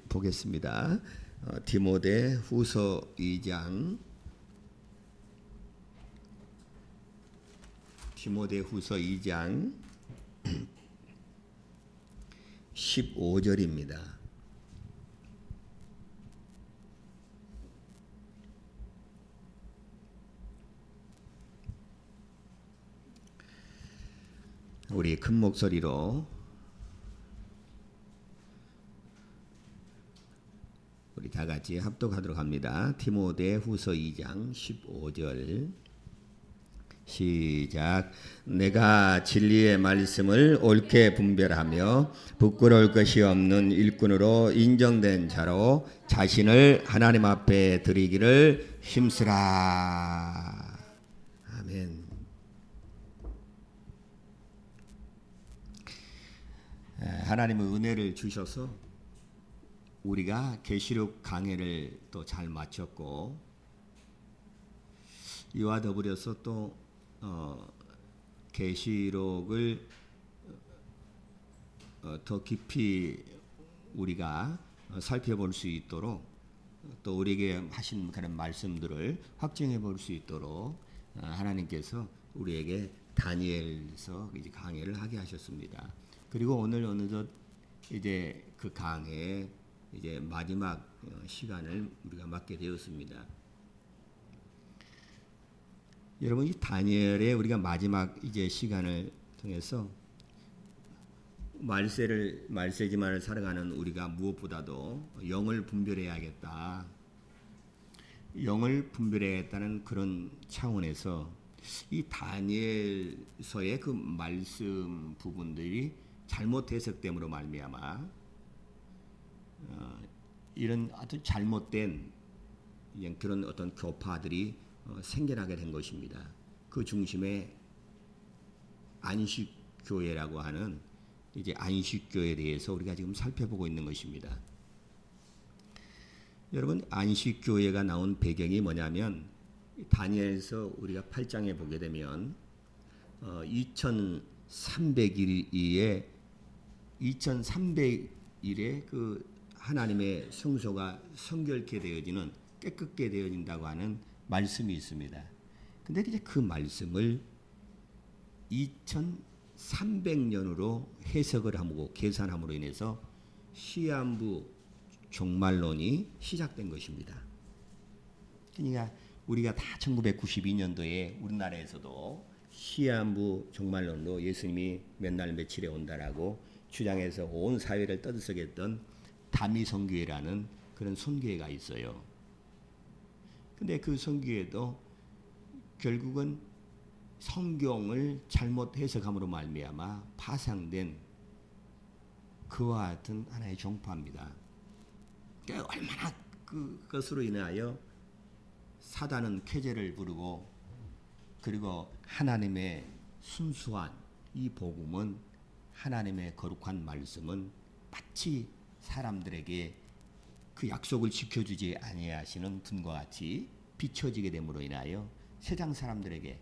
보겠습니다. 디모데 후서 2장 15절입니다. 우리 큰 목소리로 우리 다 같이 합독하도록 합니다. 디모데 후서 2장 15절 시작. 내가 진리의 말씀을 옳게 분별하며 부끄러울 것이 없는 일꾼으로 인정된 자로 자신을 하나님 앞에 드리기를 힘쓰라. 아멘. 하나님의 은혜를 주셔서 우리가 계시록 강해를 또 잘 마쳤고, 이와 더불어서 또 계시록을 더 깊이 우리가 살펴볼 수 있도록, 또 우리에게 하신 그런 말씀들을 확증해 볼 수 있도록 하나님께서 우리에게 다니엘서 이제 강해를 하게 하셨습니다. 그리고 오늘 어느덧 이제 그 강해 이제 마지막 시간을 우리가 맞게 되었습니다. 여러분, 이 다니엘의 우리가 마지막 이제 시간을 통해서 말세지만을 살아가는 우리가 무엇보다도 영을 분별해야겠다. 영을 분별해야겠다는 그런 차원에서 이 다니엘서의 그 말씀 부분들이 잘못 해석됨으로 말미암아 이런 아주 잘못된 그런 어떤 교파들이 생겨나게 된 것입니다. 그 중심에 안식교회라고 하는 이제 안식교회에 대해서 우리가 지금 살펴보고 있는 것입니다. 여러분, 안식교회가 나온 배경이 뭐냐면 다니엘서 우리가 8장에 보게 되면 2300일에 그 하나님의 성소가 성결케 되어지는, 깨끗게 되어진다고 하는 말씀이 있습니다. 근데 이제 그 말씀을 2300년으로 해석을 하고 계산함으로 인해서 시한부 종말론이 시작된 것입니다. 그러니까 우리가 다 1992년도에 우리나라에서도 시한부 종말론으로 예수님이 몇 날 며칠에 온다라고 주장해서 온 사회를 떠들썩 했던 다미성교회라는 그런 선교회가 있어요. 근데 그 선교회도 결국은 성경을 잘못 해석함으로 말미암아 파상된 그와 같은 하나의 종파입니다. 그러니까 얼마나 그것으로 인하여 사단은 쾌재를 부르고, 그리고 하나님의 순수한 이 복음은, 하나님의 거룩한 말씀은 마치 사람들에게 그 약속을 지켜주지 아니하시는 분과 같이 비춰지게 됨으로 인하여 세상 사람들에게,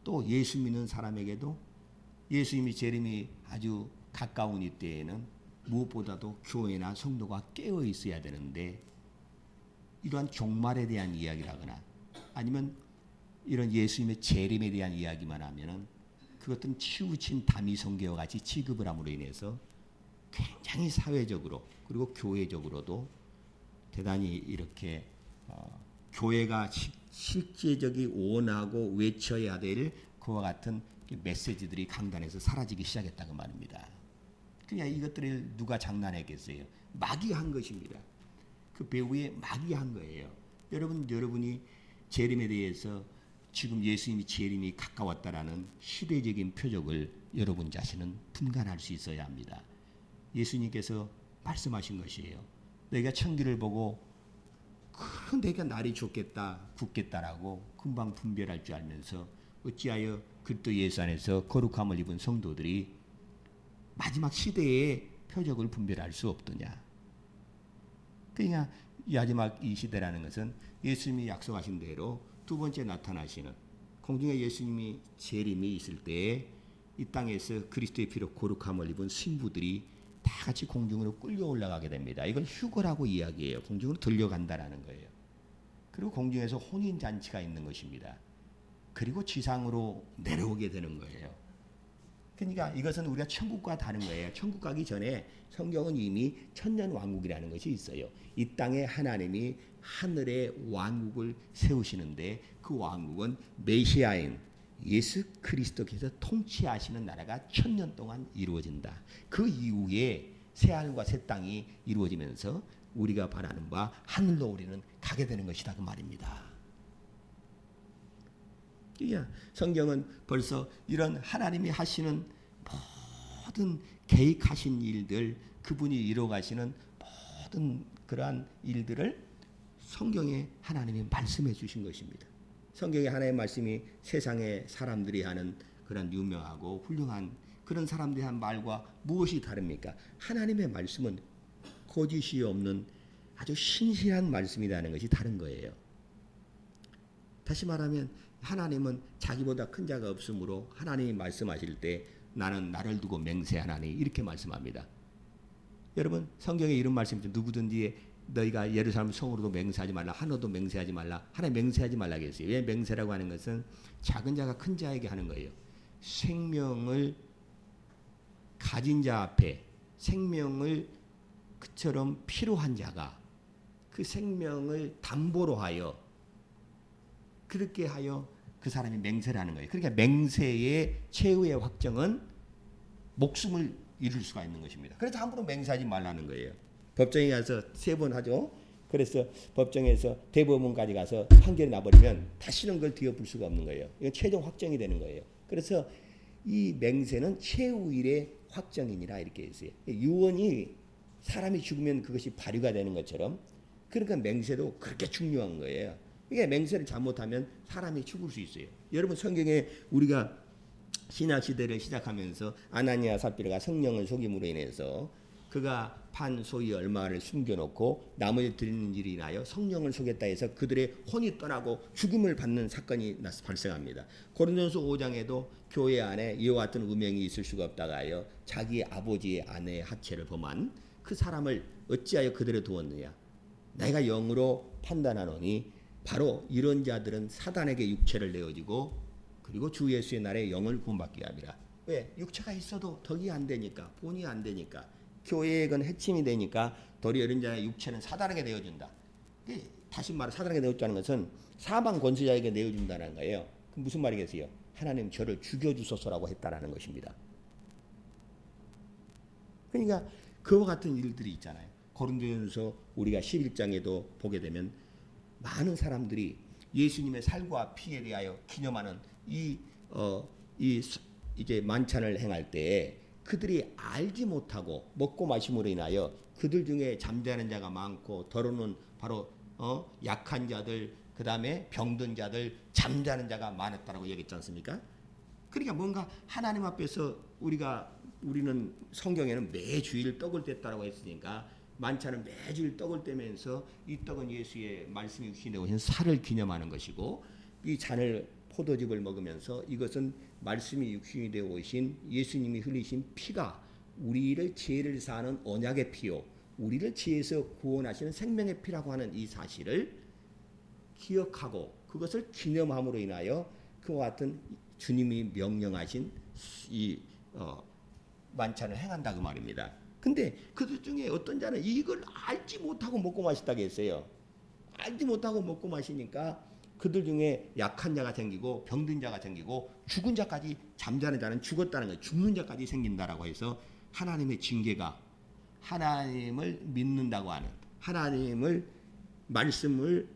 또 예수 믿는 사람에게도 예수님이 재림이 아주 가까운 이때에는 무엇보다도 교회나 성도가 깨어 있어야 되는데, 이러한 종말에 대한 이야기라거나 아니면 이런 예수님의 재림에 대한 이야기만 하면은 그것들은 치우친 다미성교와 같이 취급을 함으로 인해서 굉장히 사회적으로 그리고 교회적으로도 대단히 이렇게 교회가 실제적이 원하고 외쳐야 될 그와 같은 메시지들이 강단에서 사라지기 시작했다고 말입니다. 그냥 이것들을 누가 장난했겠어요? 마귀 한 것입니다. 그 배후에 마귀 한 거예요. 여러분이 재림에 대해서 지금 예수님이 재림이 가까웠다라는 시대적인 표적을 여러분 자신은 분간할 수 있어야 합니다. 예수님께서 말씀하신 것이에요. 내가 천기를 보고 내가 날이 좋겠다, 굳겠다라고 금방 분별할 줄 알면서 어찌하여 그리스도 예수 안에서 거룩함을 입은 성도들이 마지막 시대의 표적을 분별할 수 없더냐. 그러니까 마지막 이 시대라는 것은 예수님이 약속하신 대로 두 번째 나타나시는 공중에 예수님이 재림이 있을 때에 이 땅에서 그리스도의 피로 거룩함을 입은 신부들이 다 같이 공중으로 끌려 올라가게 됩니다. 이걸 휴거라고 이야기해요. 공중으로 들려간다라는 거예요. 그리고 공중에서 혼인 잔치가 있는 것입니다. 그리고 지상으로 내려오게 되는 거예요. 그러니까 이것은 우리가 천국과 다른 거예요. 천국 가기 전에 성경은 이미 천년 왕국이라는 것이 있어요. 이 땅에 하나님이 하늘의 왕국을 세우시는데 그 왕국은 메시아인 예수 그리스도께서 통치하시는 나라가 천년 동안 이루어진다. 그 이후에 새하늘과 새 땅이 이루어지면서 우리가 바라는 바 하늘로 우리는 가게 되는 것이다 그 말입니다. 성경은 벌써 이런 하나님이 하시는 모든 계획하신 일들, 그분이 이루어가시는 모든 그러한 일들을 성경에 하나님이 말씀해 주신 것입니다. 성경에 하나님의 말씀이 세상의 사람들이 하는 그런 유명하고 훌륭한 그런 사람들이 한 말과 무엇이 다릅니까? 하나님의 말씀은 거짓이 없는 아주 신실한 말씀이라는 것이 다른 거예요. 다시 말하면 하나님은 자기보다 큰 자가 없으므로 하나님이 말씀하실 때 나는 나를 두고 맹세하나니 이렇게 말씀합니다. 여러분 성경에 이런 말씀이 있죠. 누구든지 너희가 예루살렘 성으로도 맹세하지 말라 하늘도 맹세하지 말라. 하나님 맹세하지 말라 했어요. 왜 맹세라고 하는 것은 작은 자가 큰 자에게 하는 거예요. 생명을 가진 자 앞에 생명을 그처럼 필요한 자가 그 생명을 담보로 하여 그렇게 하여 그 사람이 맹세를 하는 거예요. 그러니까 맹세의 최후의 확정은 목숨을 잃을 수가 있는 것입니다. 그래서 함부로 맹세하지 말라는 거예요. 법정에 가서 3번 하죠. 그래서 법정에서 대법원까지 가서 판결이 나버리면 다시는 그걸 뒤엎을 수가 없는 거예요. 이건 최종 확정이 되는 거예요. 그래서 이 맹세는 최후일의 확정이니라 이렇게 했어요. 유언이 사람이 죽으면 그것이 발휘가 되는 것처럼 그러니까 맹세도 그렇게 중요한 거예요. 이게 맹세를 잘못하면 사람이 죽을 수 있어요. 여러분 성경에 우리가 신약 시대를 시작하면서 아나니아 삽비라가 성령을 속임으로 인해서 그가 판 소위 얼마를 숨겨놓고 나무에 드리는 일이 인하여 성령을 속였다 해서 그들의 혼이 떠나고 죽음을 받는 사건이 발생합니다. 고린도전서 5장에도 교회 안에 이와 같은 음행이 있을 수가 없다가 하여 자기 아버지의 아내의 하체를 범한 그 사람을 어찌하여 그대로 두었느냐. 내가 영으로 판단하노니 바로 이런 자들은 사단에게 육체를 내어지고 그리고 주 예수의 날에 영을 구원받게 합니다. 왜? 육체가 있어도 덕이 안 되니까 본이 안 되니까 교회에 건 해침이 되니까 도리어 이런 자의 육체는 사단에게 내어준다. 다시 말해 사단에게 내어준다는 것은 사방 권세자에게 내어준다는 거예요. 그럼 무슨 말이겠어요? 하나님 저를 죽여주소서라고 했다라는 것입니다. 그러니까 그와 같은 일들이 있잖아요. 고린도전서 우리가 11장에도 보게 되면 많은 사람들이 예수님의 살과 피에 대하여 기념하는 이제 만찬을 행할 때 그들이 알지 못하고 먹고 마심으로 인하여 그들 중에 잠자는 자가 많고 더러는 바로 약한 자들 그 다음에 병든 자들 잠자는 자가 많았다라고 얘기했지 않습니까? 그러니까 뭔가 하나님 앞에서 우리는 성경에는 매주일 떡을 뗐다라고 했으니까 만찬은 매주일 떡을 떼면서 이 떡은 예수의 말씀이 육신이 오신 살을 기념하는 것이고 이 잔을 포도즙을 먹으면서 이것은 말씀이 육신이 되어 오신 예수님이 흘리신 피가 우리를 죄를 사하는 언약의 피요 우리를 죄에서 구원하시는 생명의 피라고 하는 이 사실을 기억하고 그것을 기념함으로 인하여 그와 같은 주님이 명령하신 이 만찬을 행한다 그 말입니다. 근데 그들 중에 어떤 자는 이걸 알지 못하고 먹고 마시다고 했어요. 알지 못하고 먹고 마시니까 그들 중에 약한 자가 생기고 병든 자가 생기고 죽은 자까지 잠자는 자는 죽었다는 거예요. 죽는 자까지 생긴다라고 해서 하나님의 징계가 하나님을 믿는다고 하는 하나님을 말씀을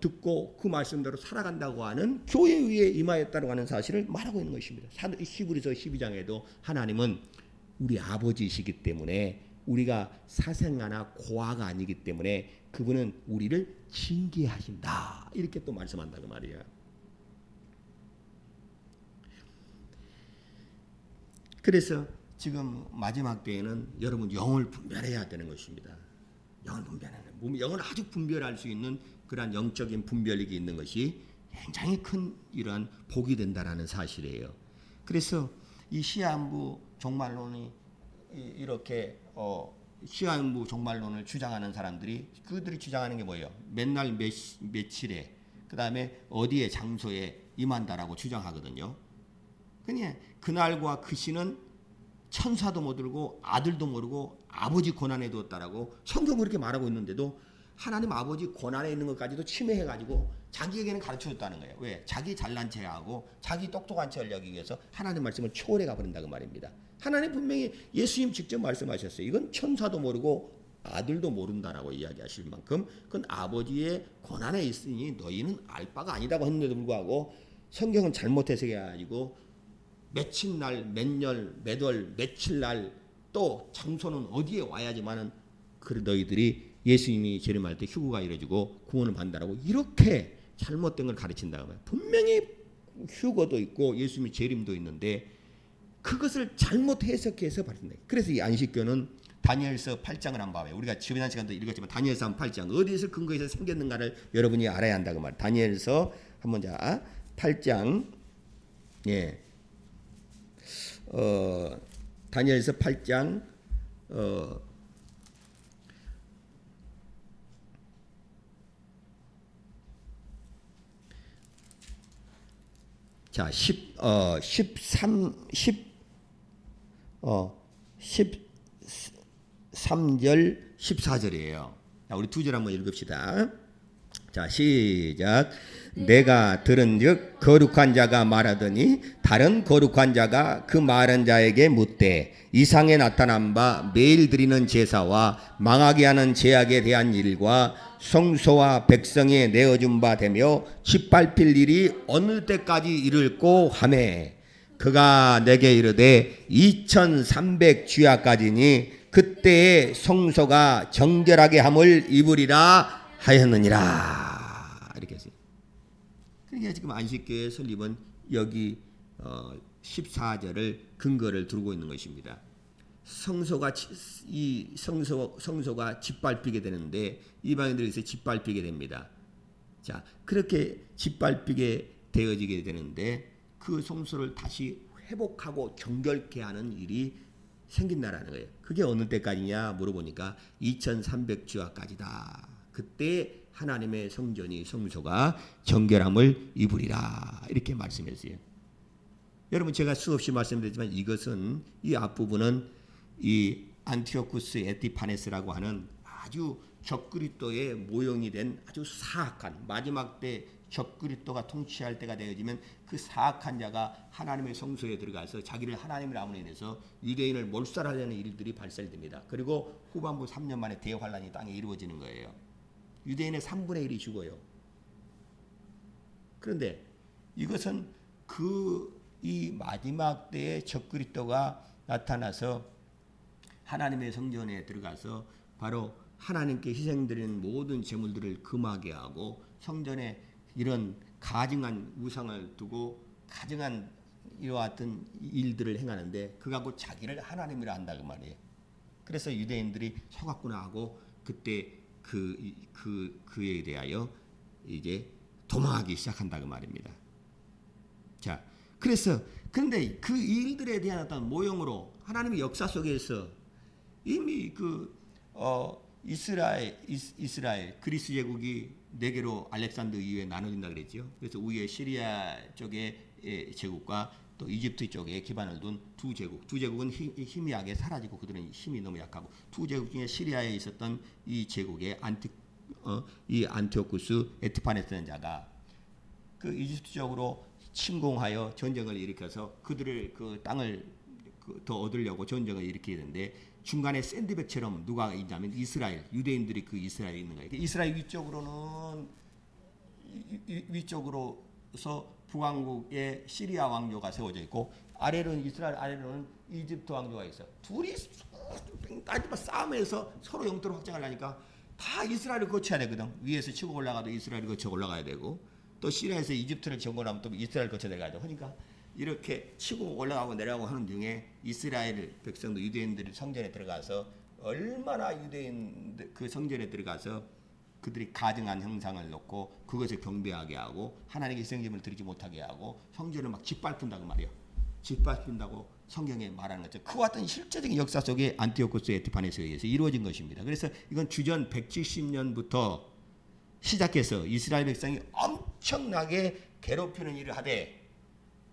듣고 그 말씀대로 살아간다고 하는 교회 위에 임하였다고 하는 사실을 말하고 있는 것입니다. 히브리서 12장에도 하나님은 우리 아버지이시기 때문에 우리가 사생아나 고아가 아니기 때문에 그분은 우리를 징계하신다. 이렇게 또 말씀한다고 말이에요. 그래서 지금 마지막 때에는 여러분 영을 분별해야 되는 것입니다. 영을 분별하는 거예요. 영을 아주 분별할 수 있는 그러한 영적인 분별력이 있는 것이 굉장히 큰 이러한 복이 된다라는 사실이에요. 그래서 이 시한부 종말론이 이렇게 시한부 종말론을 주장하는 사람들이 그들이 주장하는 게 뭐예요? 맨날 며칠에 그다음에 어디에 장소에 임한다라고 주장하거든요. 그냥 그날과 그 시는 천사도 못 들고 아들도 모르고 아버지 권한에 두었다라고 성경은 그렇게 말하고 있는데도 하나님 아버지 권한에 있는 것까지도 침해해가지고 자기에게는 가르쳐줬다는 거예요. 왜? 자기 잘난 체하고 자기 똑똑한 체를 여기기 위해서 하나님 말씀을 초월해 가버린다 그 말입니다. 하나님 분명히 예수님 직접 말씀하셨어요. 이건 천사도 모르고 아들도 모른다라고 이야기하실 만큼 그건 아버지의 권한에 있으니 너희는 알 바가 아니다고 했는데도 불구하고 성경은 잘못 해석해가지고 며칠 날, 몇 년, 몇 월, 며칠 날 또 장소는 어디에 와야지만은 그래 너희들이 예수님이 재림할 때 휴거가 이루어지고 구원을 받는다라고 이렇게 잘못된 걸 가르친다고 말이에요. 분명히 휴거도 있고 예수님의 재림도 있는데 그것을 잘못 해석해서 받는다. 그래서 이 안식교는 다니엘서 8장을 한번 봐요. 우리가 지난 시간도 읽었지만 다니엘서 8장 어디에서 근거해서 생겼는가를 여러분이 알아야 한다고 말이에요. 다니엘서 한번 자 8장 예. 다니엘서 8장 자 13절 14절이에요. 자, 우리 두 절 한번 읽읍시다. 자, 시작. 내가 들은즉 거룩한 자가 말하더니 다른 거룩한 자가 그 말한 자에게 묻되 이상에 나타난 바 매일 드리는 제사와 망하게 하는 제약에 대한 일과 성소와 백성에 내어준 바 되며 짓밟힐 일이 어느 때까지 이를꼬 하매 그가 내게 이르되 2300 주야까지니 그때에 성소가 정결하게 함을 입으리라 하였느니라. 이렇게 했어요. 그러니까 지금 안식교의 설립은 여기 14절을 근거를 두고 있는 것입니다. 성소가 짓밟히게 되는데 이방인들에서 짓밟히게 됩니다. 자, 그렇게 짓밟히게 되어지게 되는데 그 성소를 다시 회복하고 정결케 하는 일이 생긴다라는 거예요. 그게 어느 때까지냐 물어보니까 2300주야까지다. 그때 하나님의 성전이 성소가 정결함을 입으리라 이렇게 말씀했어요. 여러분 제가 수없이 말씀드렸지만 이것은 이 앞부분은 이 안티오쿠스 에티파네스라고 하는 아주 적그리스도의 모형이 된 아주 사악한 마지막 때 적그리스도가 통치할 때가 되어지면 그 사악한 자가 하나님의 성소에 들어가서 자기를 하나님을 아무리 해서 유대인을 몰살하려는 일들이 발생됩니다. 그리고 후반부 3년 만에 대환란이 땅에 이루어지는 거예요. 유대인의 3분의 1이 죽어요. 그런데 이것은 이 마지막 때에 적그리스도가 나타나서 하나님의 성전에 들어가서 바로 하나님께 희생드리는 모든 제물들을 금하게 하고 성전에 이런 가증한 우상을 두고 가증한 이와같은 일들을 행하는데 그하고 자기를 하나님이라 한다고 말이에요. 그래서 유대인들이 속았구나 하고 그때 그에 대하여 이제 도망하기 시작한다고 말입니다. 자, 그래서 그런데 그 일들에 대한 어떤 모형으로 하나님의 역사 속에서 이미 이스라엘 그리스 제국이 네 개로 알렉산더 이후에 나눠진다 그랬죠. 그래서 위에 시리아 쪽의 제국과 또 이집트 쪽에 기반을 둔 두 제국은 희미하게 사라지고 그들은 힘이 너무 약하고 두 제국 중에 시리아에 있었던 이 제국의 이 안티오쿠스 에티파네스라는 자가 그 이집트 쪽으로 침공하여 전쟁을 일으켜서 그들을 그 땅을 더 얻으려고 전쟁을 일으키게 되는데 중간에 샌드백처럼 누가 있냐면 이스라엘 유대인들이 그 이스라엘에 있는 거예요. 이스라엘 위쪽으로서 북왕국의 시리아 왕조가 세워져 있고 이스라엘 아래로는 이집트 왕조가 있어. 둘이 따지마 싸움에서 서로 영토를 확장하려니까 다 이스라엘을 거쳐야 되거든. 위에서 치고 올라가도 이스라엘을 거쳐 올라가야 되고 또 시리아에서 이집트를 점거하면 또 이스라엘 거쳐 내려가죠. 그러니까 이렇게 치고 올라가고 내려가고 하는 중에 이스라엘 백성도 유대인들이 성전에 들어가서 얼마나 유대인 그 성전에 들어가서 그들이 가증한 형상을 놓고 그것을 경배하게 하고 하나님께 희생제물을 드리지 못하게 하고 성전을 막 짓밟힌다고 말이에요. 짓밟힌다고 성경에 말하는 거죠. 그와 같은 실제적인 역사 속에 안티오코스 에피파네스에 의해서 이루어진 것입니다. 그래서 이건 주전 170년부터 시작해서 이스라엘 백성이 엄청나게 괴롭히는 일을 하되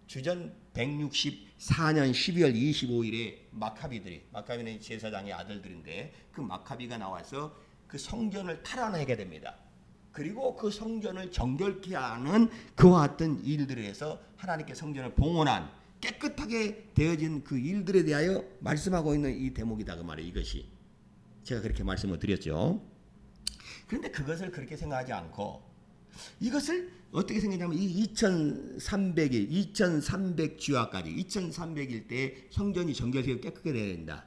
주전 164년 12월 25일에 마카비는 제사장의 아들들인데 그 마카비가 나와서 그 성전을 탈환하게 됩니다. 그리고 그 성전을 정결케 하는 그와 같은 일들에 의해서 하나님께 성전을 봉헌한 깨끗하게 되어진 그 일들에 대하여 말씀하고 있는 이 대목이다 그 말이에요. 이것이 제가 그렇게 말씀을 드렸죠. 그런데 그것을 그렇게 생각하지 않고 이것을 어떻게 생각하냐면 이 2300일 2300주화까지 2300일 때 성전이 정결되고 깨끗하게 되어야 된다.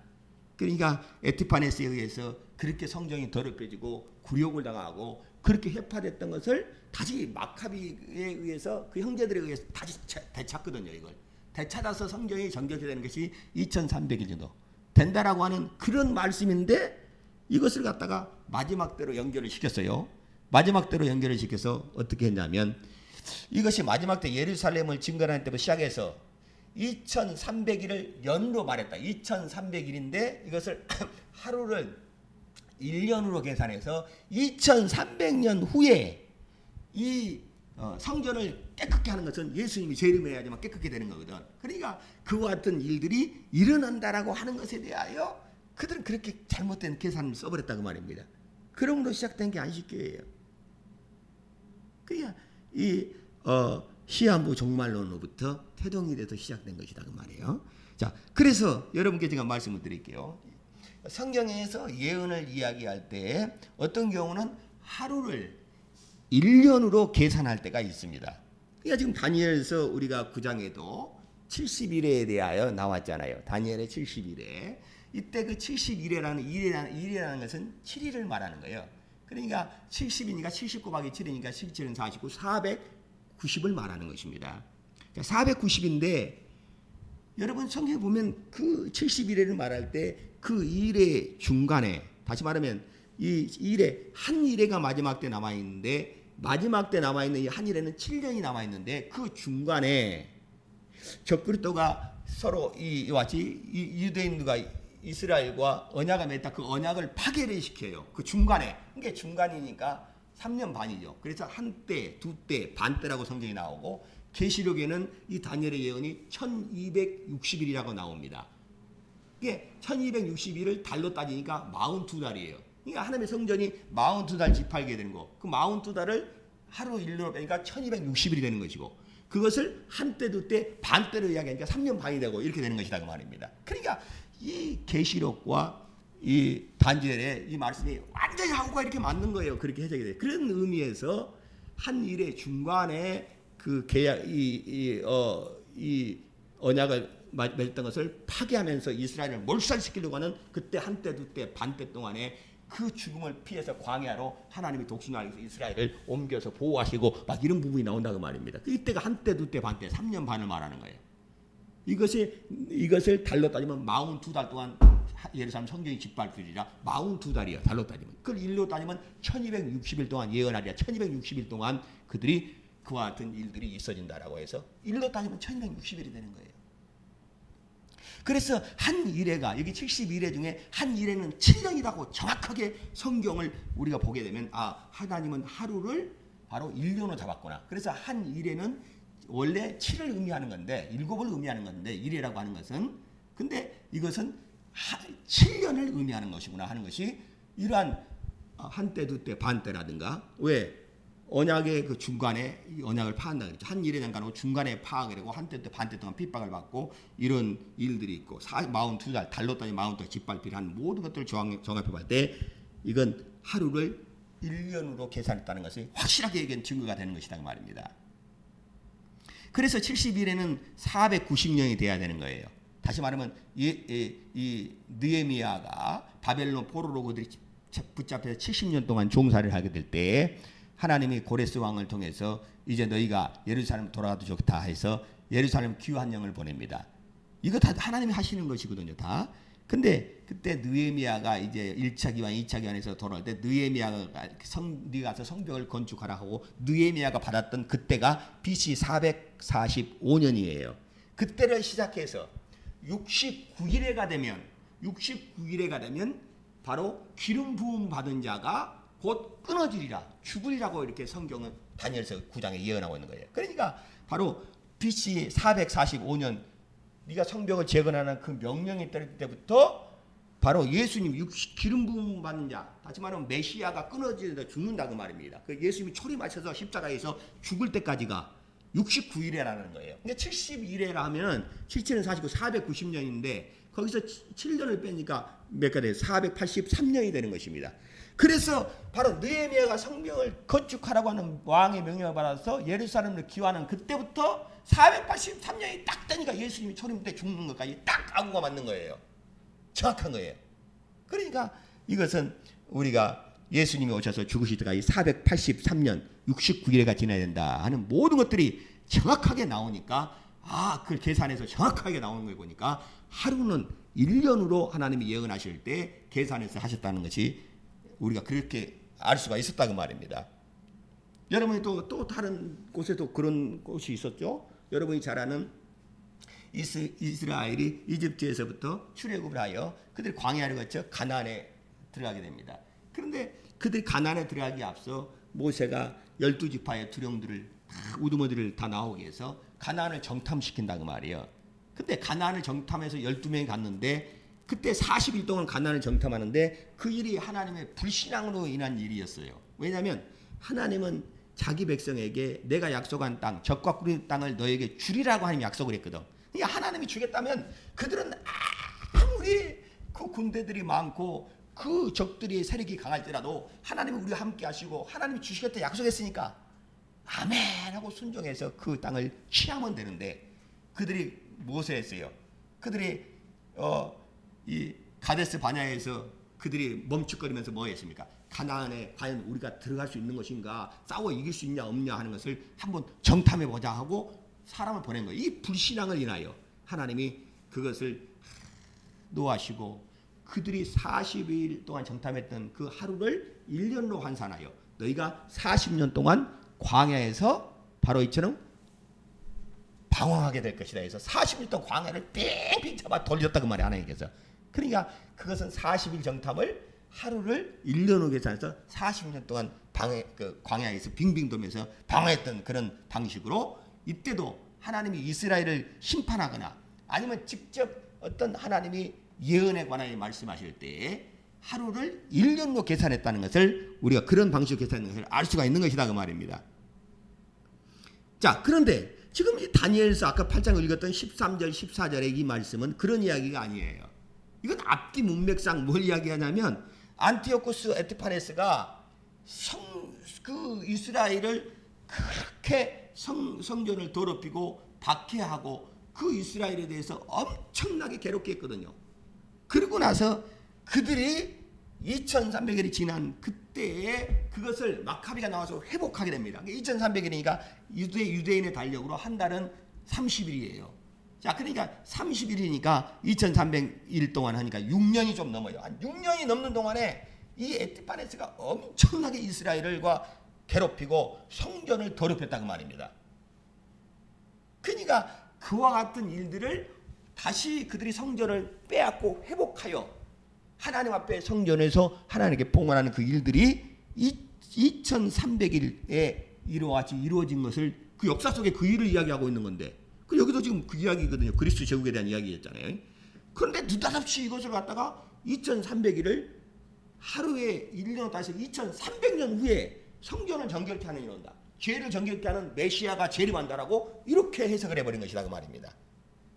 그러니까 에티파네스에 의해서 그렇게 성전이 더럽혀지고 굴욕을 당하고 그렇게 해파됐던 것을 다시 마카비에 의해서 그 형제들에 의해서 다시 되찾거든요. 이걸 되찾아서 성전이 정결되게 되는 것이 2300일 정도 된다라고 하는 그런 말씀인데 이것을 갖다가 마지막 때로 연결을 시켰어요. 마지막 때로 연결을 시켜서 어떻게 했냐면 이것이 마지막 때 예루살렘을 증거하는 때부터 시작해서 2300일을 연으로 말했다. 2300일인데 이것을 하루를 1년으로 계산해서 2300년 후에 이 성전을 깨끗게 하는 것은 예수님이 재림해야지만 깨끗게 되는 거거든. 그러니까 그와 같은 일들이 일어난다라고 하는 것에 대하여 그들은 그렇게 잘못된 계산을 써버렸다고 말입니다. 그럼으로 시작된 게 안식교예요. 그러니까 이 시한부 종말론으로부터 태동일에서 시작된 것이다 그 말이에요. 자, 그래서 여러분께 제가 말씀을 드릴게요. 성경에서 예언을 이야기할 때 어떤 경우는 하루를 1년으로 계산할 때가 있습니다. 그러니까 지금 다니엘서 우리가 9장에도 70일에 대하여 나왔잖아요. 다니엘의 70일에. 이때 그 70일이라는 일이라는 것은 7일을 말하는 거예요. 그러니까 70이니까 70 곱하기 7이니까 17은 49, 490을 말하는 것입니다. 490인데 여러분 성경에 보면 그 70일을 말할 때 그 일의 중간에 다시 말하면 이 일에 한 일회가 마지막 때 남아 있는데 마지막 때 남아 있는 이 한 일에는 7년이 남아 있는데 그 중간에 적그리스도가 서로 이 유대인들과 이스라엘과 언약을 맺다 그 언약을 파괴를 시켜요. 그 중간에 이게 중간이니까 3년 반이죠. 그래서 한때, 두때, 반때라고 성경이 나오고 계시록에는 이 다니엘의 예언이 1260일이라고 나옵니다. 이게 1260일을 달로 따지니까 42달이에요. 그러니까 하나님의 성전이 42달 지팔게 되는 거. 그 42달을 하루 1년으로 빼니까 1260일이 되는 것이고 그것을 한때, 두때, 반때로 이야기하니까 3년 반이 되고 이렇게 되는 것이다 그 말입니다. 그러니까 이 계시록과 이 다니엘의 이 말씀이 완전히 하고가 이렇게 맞는 거예요. 그렇게 해석이 돼요. 그런 의미에서 한 일의 중간에 그 계약 이 언약을 맺었던 것을 파괴하면서 이스라엘을 몰살시키려고 하는 그때 한때 두때 반때 동안에 그 죽음을 피해서 광야로 하나님이 독신하여서 이스라엘을 옮겨서 보호하시고 막 이런 부분이 나온다고 말입니다. 이때가 한때 두때 반때 3년 반을 말하는 거예요. 이것을 달로 따지면 42달 동안 예루살렘 성전이 짓밟히리라 42달이에요. 달로 따지면. 그걸 일로 따지면 1260일 동안 예언하리라 1260일 동안 그들이 그와 같은 일들이 있어진다라고 해서 일로 따지면 1260일이 되는 거예요. 그래서 한 일회가 여기 71회 중에 한 일회는 7년이라고 정확하게 성경을 우리가 보게 되면 하나님은 하루를 바로 1년으로 잡았구나. 그래서 한 일회는 원래 7을 의미하는 건데 7을 의미하는 건데 일회라고 하는 것은 근데 이것은 7년을 의미하는 것이구나 하는 것이 이러한 한때 두때 반때라든가 왜 언약의 그 중간에 언약을 파한다 그랬죠. 한 일에 잠깐 중간에 파하게 되고 한때 때 반때 동안 핍박을 받고 이런 일들이 있고 42달 달로 따지 42달 짓밟히를 한 모든 것들을 종합해 볼 때 이건 하루를 1년으로 계산했다는 것이 확실하게 이건 증거가 되는 것이다 그 말입니다. 그래서 70일에는 490년이 돼야 되는 거예요. 다시 말하면 이 느헤미야가 바벨론 포로로 그들이 붙잡혀서 70년 동안 종살이를 하게 될 때 하나님이 고레스 왕을 통해서 이제 너희가 예루살렘 돌아가도 좋다 해서 예루살렘 귀환령을 보냅니다. 이거 다 하나님이 하시는 것이거든요. 다. 근데 그때 느헤미야가 이제 1차 기환, 2차 기환에서 돌아올 때 느헤미야가 네가 가서 성벽을 건축하라 하고 느헤미야가 받았던 그때가 BC 445년이에요. 그때를 시작해서 69일에가 되면 바로 기름 부음 받은 자가 곧 끊어지리라, 죽으리라고 이렇게 성경은 다니엘서 9장에 예언하고 있는 거예요. 그러니까 바로 BC 445년 네가 성벽을 재건하는 그 명령이 떨어질 때부터 바로 예수님 기름 부음 받는 자, 다시 말하면 메시아가 끊어지다 죽는다 그 말입니다. 그 예수님이 초리 맞춰서 십자가에서 죽을 때까지가 69일이라는 거예요. 근데 70일이라 하면은 77년 49, 490년인데 거기서 7년을 빼니까 몇 가지 483년이 되는 것입니다. 그래서 바로 느헤미야가 성경을 건축하라고 하는 왕의 명령을 받아서 예루살렘을 기원하는 그때부터 483년이 딱 되니까 예수님이 초림 때 죽는 것까지 딱 아구가 맞는 거예요. 정확한 거예요. 그러니까 이것은 우리가 예수님이 오셔서 죽으실 때까지 483년 69일가 지나야 된다 하는 모든 것들이 정확하게 나오니까 그 계산해서 정확하게 나오는 걸 보니까 하루는 1년으로 하나님이 예언하실 때 계산해서 하셨다는 것이 우리가 그렇게 알 수가 있었다 그 말입니다. 여러분이 또 다른 곳에도 그런 곳이 있었죠. 여러분이 잘 아는 이스라엘이 이집트에서부터 출애굽을 하여 그들이 광야를 거쳐 가나안에 들어가게 됩니다. 그런데 그들이 가나안에 들어가기 앞서 모세가 12지파의 두령들을 우두머리를 다 나오게 해서 가나안을 정탐시킨다 그 말이에요. 그때 가나안을 정탐해서 12명이 갔는데 그때 40일 동안 가나안을 정탐하는데 그 일이 하나님의 불신앙으로 인한 일이었어요. 왜냐하면 하나님은 자기 백성에게 내가 약속한 땅, 적과 꿀의 땅을 너에게 주리라고 하나님이 약속을 했거든. 그러니까 하나님이 주겠다면 그들은 아무리 그 군대들이 많고 그 적들이 세력이 강할지라도 하나님은 우리와 함께 하시고 하나님이 주시겠다 약속했으니까 아멘 하고 순종해서 그 땅을 취하면 되는데 그들이 무엇을 했어요? 그들이 이 가데스 바냐에서 그들이 멈칫거리면서 뭐 했습니까? 가나안에 과연 우리가 들어갈 수 있는 것인가, 싸워 이길 수 있냐 없냐 하는 것을 한번 정탐해 보자 하고 사람을 보낸 거예요. 이 불신앙을 인하여 하나님이 그것을 노하시고 그들이 40일 동안 정탐했던 그 하루를 1년로 환산하여 너희가 40년 동안 광야에서 바로 이처럼 방황하게 될 것이다 해서 40일 동안 광야를 빙빙 잡아 돌렸다 그 말이에요. 하나님께서. 그러니까 그것은 40일 정탐을 하루를 1년으로 계산해서 40년 동안 광야에서 빙빙 돌면서 방황했던 그런 방식으로 이때도 하나님이 이스라엘을 심판하거나 아니면 직접 어떤 하나님이 예언에 관하여 말씀하실 때 하루를 1년로 계산했다는 것을 우리가 그런 방식으로 계산하는 것을 알 수가 있는 것이다 그 말입니다. 자, 그런데 지금 이 다니엘서 아까 8장 읽었던 13절 14절의 이 말씀은 그런 이야기가 아니에요. 이건 앞뒤 문맥상 뭘 이야기하냐면 안티오코스 에피파네스가 그 이스라엘을 그렇게 성전을 더럽히고 박해하고 그 이스라엘에 대해서 엄청나게 괴롭게 했거든요. 그리고 나서 그들이 2300일이 지난 그때에 그것을 마카비가 나와서 회복하게 됩니다. 2300일이니까 유대인의 달력으로 한 달은 30일이에요. 자, 그러니까 30일이니까 2300일 동안 하니까 6년이 좀 넘어요. 한 6년이 넘는 동안에 이 에피파네스가 엄청나게 이스라엘과 괴롭히고 성전을 더럽혔다고 말입니다. 그러니까 그와 같은 일들을 다시 그들이 성전을 빼앗고 회복하여 하나님 앞에 성전에서 하나님께 봉헌하는 그 일들이 2300일에 이루어진 것을 그 역사 속에 그 일을 이야기하고 있는 건데 그 여기도 지금 그 이야기거든요. 그리스도 제국에 대한 이야기였잖아요. 그런데 느닷없이 이것을 갖다가 2300일을 하루에 1년으로 따서 2300년 후에 성전을 정결케 하는 일을 한다. 죄를 정결케 하는 메시아가 재림한다라고 이렇게 해석을 해버린 것이다 그 말입니다.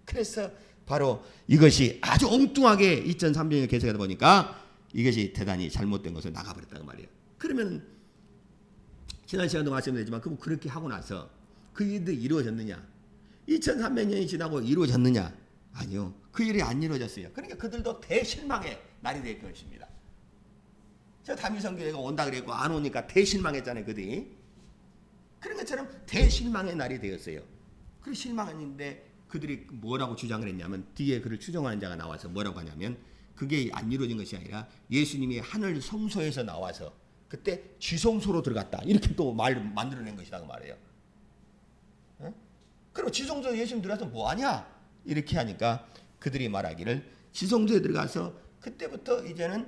그래서 바로 이것이 아주 엉뚱하게 2300년 개세가 보니까 이것이 대단히 잘못된 것을 나가버렸다는 말이에요. 그러면 지난 시간도 말씀드렸지만 그럼 그렇게 하고 나서 그 일들이 이루어졌느냐? 2300년이 지나고 이루어졌느냐? 아니요. 그 일이 안 이루어졌어요. 그러니까 그들도 대실망의 날이 될 것입니다. 저 다미성교회가 온다 그랬고 안 오니까 대실망했잖아요. 그들이. 그런 것처럼 대실망의 날이 되었어요. 그 실망했는데 그들이 뭐라고 주장을 했냐면 뒤에 그를 추종하는 자가 나와서 뭐라고 하냐면 그게 안 이루어진 것이 아니라 예수님이 하늘 성소에서 나와서 그때 지성소로 들어갔다. 이렇게 또 말 만들어낸 것이라고 말해요. 그리고 지성소에 예수님 들어가서 뭐하냐? 이렇게 하니까 그들이 말하기를 지성소에 들어가서 그때부터 이제는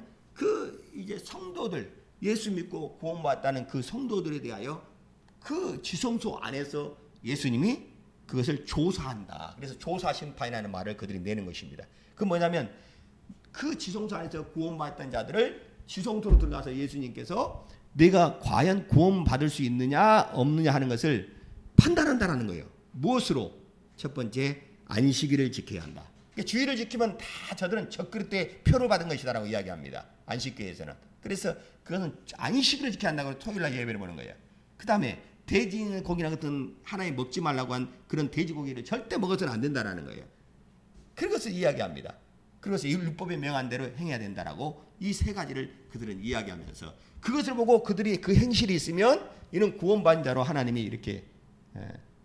이제 성도들 예수 믿고 구원받았다는 그 성도들에 대하여 그 지성소 안에서 예수님이 그것을 조사한다. 그래서 조사 심판이라는 말을 그들이 내는 것입니다. 그 뭐냐면 그 지성소 안에서 구원받았던 자들을 지성소로 들어가서 예수님께서 내가 과연 구원받을 수 있느냐 없느냐 하는 것을 판단한다라는 거예요. 무엇으로? 첫 번째, 안식일을 지켜야 한다. 그러니까 주일을 지키면 다 저들은 적그릇에 표를 받은 것이다라고 이야기합니다. 안식교에서는. 그래서 그것은 안식일을 지켜야 한다고 토요일날 예배를 보는 거예요. 그 다음에 돼지 고기나 같은 하나님 먹지 말라고 한 그런 돼지고기를 절대 먹어서는 안 된다라는 거예요. 그것을 이야기합니다. 그것을 율법에 명한 대로 행해야 된다라고 이 세 가지를 그들은 이야기하면서 그것을 보고 그들이 그 행실이 있으면 이는 구원받은 자로 하나님이 이렇게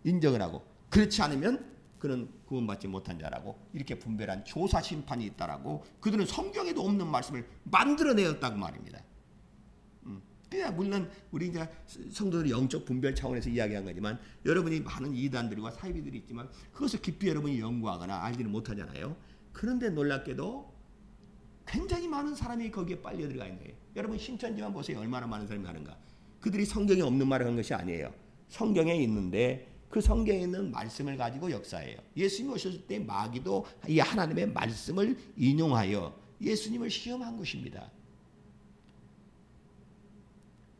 인정을 하고 그렇지 않으면 그는 구원받지 못한 자라고 이렇게 분별한 조사 심판이 있다라고 그들은 성경에도 없는 말씀을 만들어내었다고 말입니다. 그냥 물론 우리 이제 성도들이 영적 분별 차원에서 이야기한 거지만 여러분이 많은 이단들과 사이비들이 있지만 그것을 깊이 여러분이 연구하거나 알지는 못하잖아요. 그런데 놀랍게도 굉장히 많은 사람이 거기에 빨려 들어가 있는 거예요. 여러분 신천지만 보세요. 얼마나 많은 사람이 하는가. 그들이 성경에 없는 말을 한 것이 아니에요. 성경에 있는데 그 성경에 있는 말씀을 가지고 역사해요. 예수님이 오셨을 때 마귀도 이 하나님의 말씀을 인용하여 예수님을 시험한 것입니다.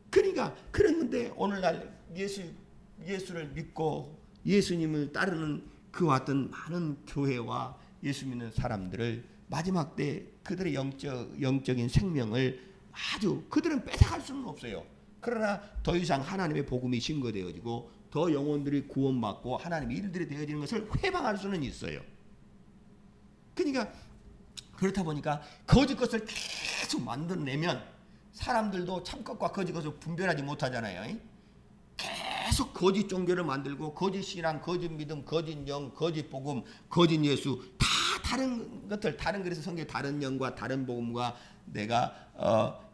그러니까 그랬는데 오늘날 예수를 믿고 예수님을 따르는 그 어떤 많은 교회와 예수 믿는 사람들을 마지막 때 그들의 영적인 생명을 아주 그들은 뺏어갈 수는 없어요. 그러나 더 이상 하나님의 복음이 증거되어지고 더 영혼들이 구원받고 하나님의 일들이 되어지는 것을 회방할 수는 있어요. 그러니까 그렇다 보니까 거짓 것을 계속 만들어내면 사람들도 참것과 거짓 것을 분별하지 못하잖아요. 계속 거짓 종교를 만들고 거짓 신앙, 거짓 믿음, 거짓 영, 거짓 복음, 거짓 예수 다 다른 것들, 다른 그래서 성경에 다른 영과 다른 복음과 내가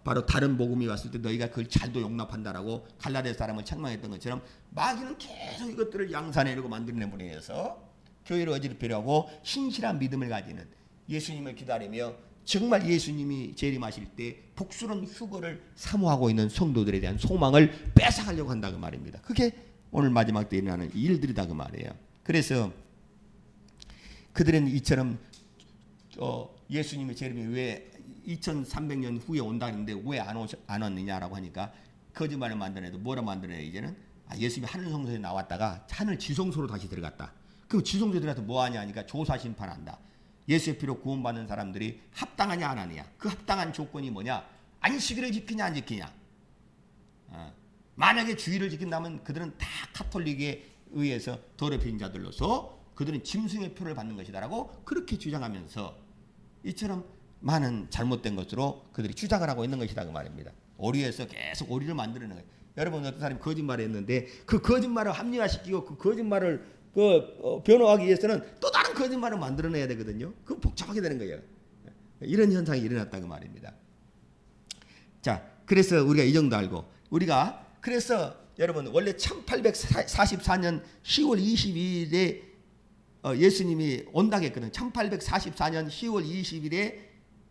바로 다른 복음이 왔을 때 너희가 그걸 잘도 용납한다라고 갈라디아 사람을 책망했던 것처럼 마귀는 계속 이것들을 양산해내고 만들어내버려서 교회를 어지럽히려 하고 신실한 믿음을 가지는 예수님을 기다리며 정말 예수님이 재림하실 때 복스러운 휴거를 사모하고 있는 성도들에 대한 소망을 뺏어가려고 한다 그 말입니다. 그게 오늘 마지막 때 일어나는 일들이다 그 말이에요. 그래서 그들은 이처럼 예수님의 재림이 왜 2300년 후에 온다 했는데 왜 안 왔느냐라고 하니까 거짓말을 만들어내도 뭐라 만들어내 이제는 예수님이 하늘 성소에 나왔다가 하늘 지성소로 다시 들어갔다. 그럼 지성소에 들어가서 뭐하냐 하니까 조사 심판한다. 예수의 피로 구원받는 사람들이 합당하냐 안 하느냐. 그 합당한 조건이 뭐냐. 안식일을 지키냐 안 지키냐. 만약에 주일을 지킨다면 그들은 다 카톨릭에 의해서 더럽힌 자들로서 그들은 짐승의 표를 받는 것이다라고 그렇게 주장하면서 이처럼 많은 잘못된 것으로 그들이 주장을 하고 있는 것이다 그 말입니다. 오리에서 계속 오리를 만들어내는 거예요. 여러분 어떤 사람이 거짓말을 했는데 그 거짓말을 합리화시키고 그 거짓말을 변호하기 위해서는 또 다른 거짓말을 만들어내야 되거든요. 그건 복잡하게 되는 거예요. 이런 현상이 일어났다 그 말입니다. 자, 그래서 우리가 이 정도 알고 우리가 그래서 여러분 원래 1844년 10월 22일에 예수님이 온다고 했거든. 1844년 10월 20일에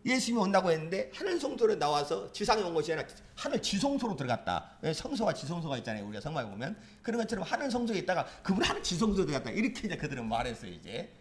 예수님이 온다고 했는데 하늘 성소로 나와서 지상에 온 것이 아니라 하늘 지성소로 들어갔다. 성소와 지성소가 있잖아요. 우리가 성경에 보면 그런 것처럼 하늘 성소에 있다가 그분 하늘 지성소에 들어갔다. 이렇게 이제 그들은 말했어요. 이제.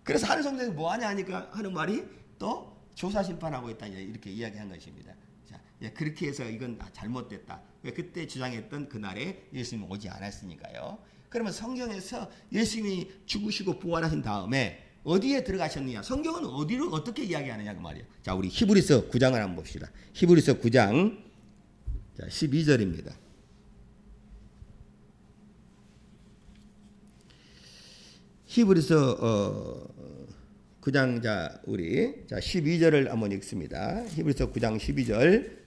그래서 하늘 성소에 뭐 하냐 하니까 하는 말이 또 조사 심판하고 있다. 이렇게 이야기한 것입니다. 자, 그렇게 해서 이건 잘못됐다. 왜 그때 주장했던 그날에 예수님이 오지 않았으니까요. 그러면 성경에서 예수님이 죽으시고 부활하신 다음에 어디에 들어가셨느냐? 성경은 어디로 어떻게 이야기하느냐 그 말이에요. 자, 우리 히브리서 9장을 한번 봅시다. 히브리서 9장 12절입니다. 히브리서 9장 우리 12절을 한번 읽습니다. 히브리서 9장 12절.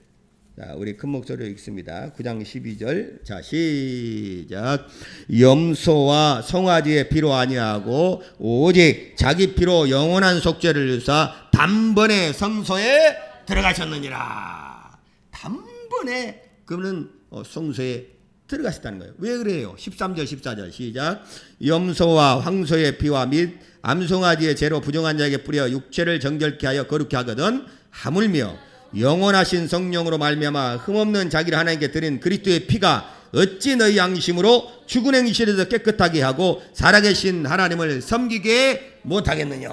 자, 우리 큰 목소리로 읽습니다. 9장 12절. 자, 시작. 염소와 송아지의 피로 아니하고 오직 자기 피로 영원한 속죄를 이루사 단번에 성소에 들어가셨느니라. 단번에 그는 성소에 들어가셨다는 거예요. 왜 그래요? 13절 14절 시작. 염소와 황소의 피와 및 암송아지의 죄로 부정한 자에게 뿌려 육체를 정결케 하여 거룩케 하거든 하물며 영원하신 성령으로 말미암아 흠없는 자기를 하나님께 드린 그리스도의 피가 어찌 너희 양심으로 죽은 행실에서 깨끗하게 하고 살아계신 하나님을 섬기게 못하겠느냐.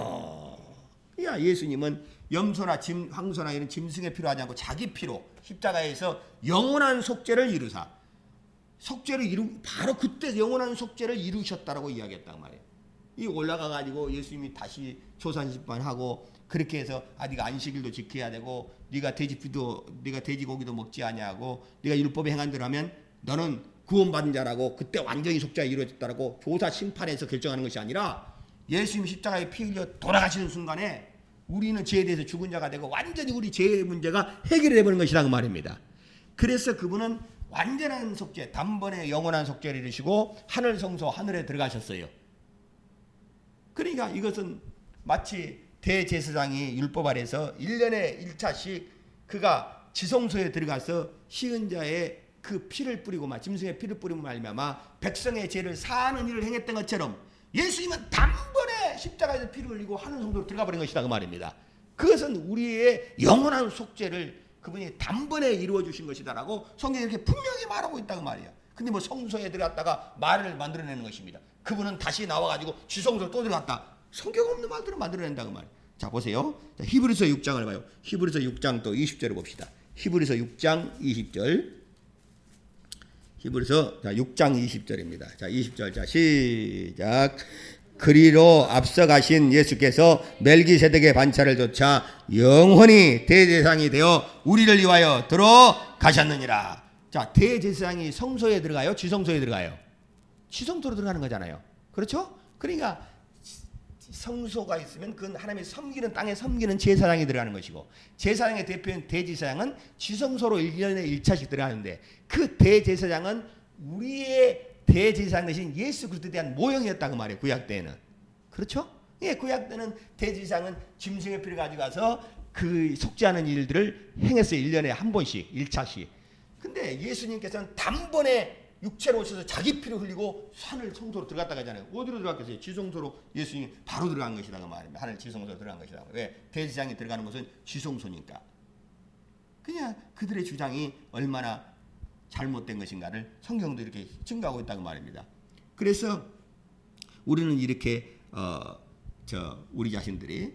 야, 예수님은 염소나 황소나 이런 짐승의 피로 하지 않고 자기 피로 십자가에서 영원한 속죄를 이루사 바로 그때 영원한 속죄를 이루셨다라고 이야기했단 말이에요. 이 올라가 가지고 예수님이 다시 조산심판하고 그렇게 해서 네가 안식일도 지켜야 되고 네가 돼지고기도 먹지 아니하고 네가 율법에 행한 대로 하면 너는 구원받은 자라고 그때 완전히 속죄가 이루어졌다라고 조사 심판에서 결정하는 것이 아니라 예수님 십자가에 피 흘려 돌아가시는 순간에 우리는 죄에 대해서 죽은 자가 되고 완전히 우리 죄의 문제가 해결이 되버린 것이라고 말입니다. 그래서 그분은 완전한 속죄, 단번에 영원한 속죄를 이루시고 하늘 성소 하늘에 들어가셨어요. 그러니까 이것은 마치 대제사장이 율법 아래서 1년에 1차씩 그가 지성소에 들어가서 시은 자의 그 피를 뿌리고 짐승의 피를 뿌리고 말미암아 백성의 죄를 사하는 일을 행했던 것처럼 예수님은 단번에 십자가에서 피를 흘리고 하늘 성소로 들어가 버린 것이다 그 말입니다. 그것은 우리의 영원한 속죄를 그분이 단번에 이루어 주신 것이다라고 성경이 이렇게 분명히 말하고 있다고 말이야. 근데 뭐 성소에 들어갔다가 말을 만들어내는 것입니다. 그분은 다시 나와가지고 지성소로 또 들어갔다. 성경 없는 말들을 만들어낸다고 말이야. 자 보세요. 자, 히브리서 6장을 봐요. 히브리서 6장 또 20절을 봅시다. 히브리서 6장 20절. 히브리서 6장 20절입니다. 자 20절 자 시작. 그리로 앞서 가신 예수께서 멜기세덱의 반차를 좇아 영원히 대제사장이 되어 우리를 위하여 들어가셨느니라. 자, 대제사장이 성소에 들어가요? 지성소에 들어가요? 지성소로 들어가는 거잖아요. 그렇죠? 그러니까 성소가 있으면 그건 하나님의 섬기는 땅에 섬기는 제사장이 들어가는 것이고 제사장의 대표인 대제사장은 지성소로 1년에 1차씩 들어가는데 그 대제사장은 우리의 대제사장 대신 예수 그리스도에 대한 모형이었다고 말해요. 구약 때에는. 그렇죠? 예, 구약 때는 대제사장은 짐승의 피를 가지고 가서 그 속죄하는 일들을 행했어요. 1년에 한 번씩 1차씩. 근데 예수님께서는 단번에 육체로 오셔서 자기 피를 흘리고 하늘 성소로 들어갔다 가잖아요. 어디로 들어갔겠어요? 지성소로 예수님이 바로 들어간 것이다 그 말입니다. 하늘 지성소로 들어간 것이다. 왜? 대제사장이 들어가는 것은 지성소니까. 그냥 그들의 주장이 얼마나 잘못된 것인가를 성경도 이렇게 증거하고 있다고 말입니다. 그래서 우리는 이렇게 우리 자신들이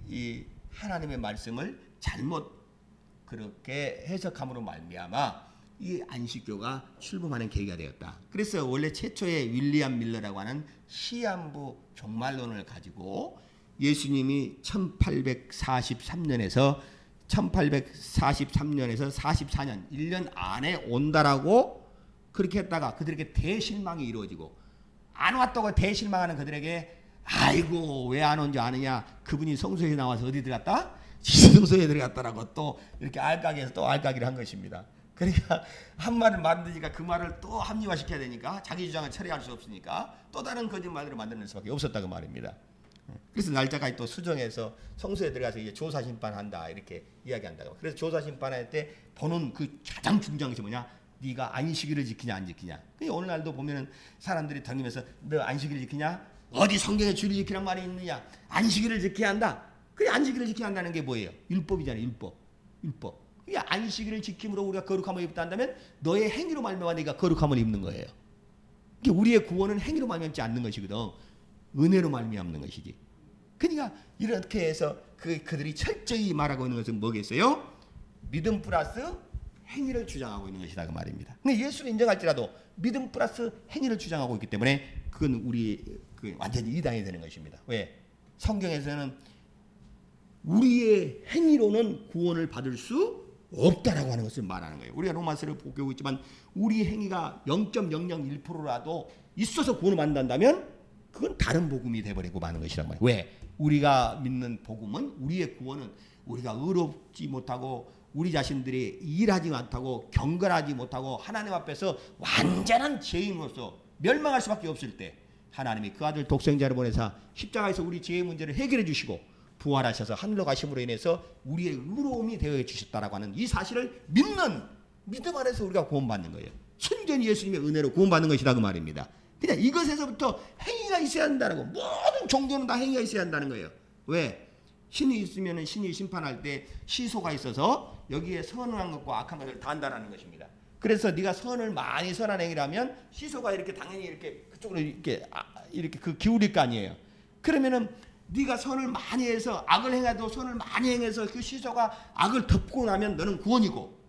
이 하나님의 말씀을 잘못 그렇게 해석함으로 말미암아 이 안식교가 출범하는 계기가 되었다. 그래서 원래 최초의 윌리엄 밀러라고 하는 시한부 종말론을 가지고 예수님이 1843년에서 44년 1년 안에 온다라고 그렇게 했다가 그들에게 대실망이 이루어지고 안 왔다고 대실망하는 그들에게 아이고 왜 안 온 줄 아느냐 그분이 성소에 나와서 어디 들어갔다? 지성소에 들어갔다라고 또 이렇게 알까기해서 또 알까기를 한 것입니다. 그러니까 한 말을 만드니까 그 말을 또 합리화시켜야 되니까 자기 주장을 처리할 수 없으니까 또 다른 거짓말들을 만들어낼 수밖에 없었다고 말입니다. 그래서 날짜까지 또 수정해서 성소에 들어가서 이제 조사 심판한다 이렇게 이야기한다고. 그래서 조사 심판할 때 보는 그 가장 중요한 것이 뭐냐? 네가 안식일을 지키냐 안 지키냐. 그러니까 오늘날도 보면은 사람들이 댕기면서 너 안식일을 지키냐? 어디 성경에 주를 지키란 말이 있느냐? 안식일을 지켜야 한다. 그 안식일을 지켜야 한다는 게 뭐예요? 율법이잖아요. 율법. 이 안식일을 지킴으로 우리가 거룩함을 입다 한다면 너의 행위로 말미암아 네가 거룩함을 입는 거예요. 우리의 구원은 행위로 말미암지 않는 것이거든. 은혜로 말미암는 것이지. 그러니까 이렇게 해서 그들이 철저히 말하고 있는 것은 뭐겠어요? 믿음 플러스 행위를 주장하고 있는 것이다 그 말입니다. 근데 예수를 인정할지라도 믿음 플러스 행위를 주장하고 있기 때문에 그건 우리 완전히 이단이 되는 것입니다. 왜? 성경에서는 우리의 행위로는 구원을 받을 수 없다라고 하는 것을 말하는 거예요. 우리가 로마서를 보고 있지만 우리 행위가 0.001%라도 있어서 구원을 받는다면 그건 다른 복음이 돼버리고 마는 것이란 말이에요. 왜? 우리가 믿는 복음은 우리의 구원은 우리가 의롭지 못하고 우리 자신들이 일하지 못하고 경건하지 못하고 하나님 앞에서 완전한 죄인으로서 멸망할 수밖에 없을 때 하나님이 그 아들 독생자를 보내사 십자가에서 우리 죄의 문제를 해결해 주시고 부활하셔서 하늘로 가심으로 인해서 우리의 의로움이 되어 주셨다라고 하는 이 사실을 믿는 믿음 안에서 우리가 구원받는 거예요. 순전히 예수님의 은혜로 구원받는 것이다 그 말입니다. 그냥 이것에서부터 행위가 있어야 한다고. 모든 종교는 다 행위가 있어야 한다는 거예요. 왜? 신이 있으면 신이 심판할 때 시소가 있어서 여기에 선한 것과 악한 것을 다 한다는 것입니다. 그래서 네가 선을 많이 선한 행위라면 시소가 이렇게 당연히 이렇게 그쪽으로 이렇게 그 기울일 거 아니에요. 그러면은 네가 선을 많이 해서 악을 행해도 선을 많이 행해서 그 시소가 악을 덮고 나면 너는 구원이고,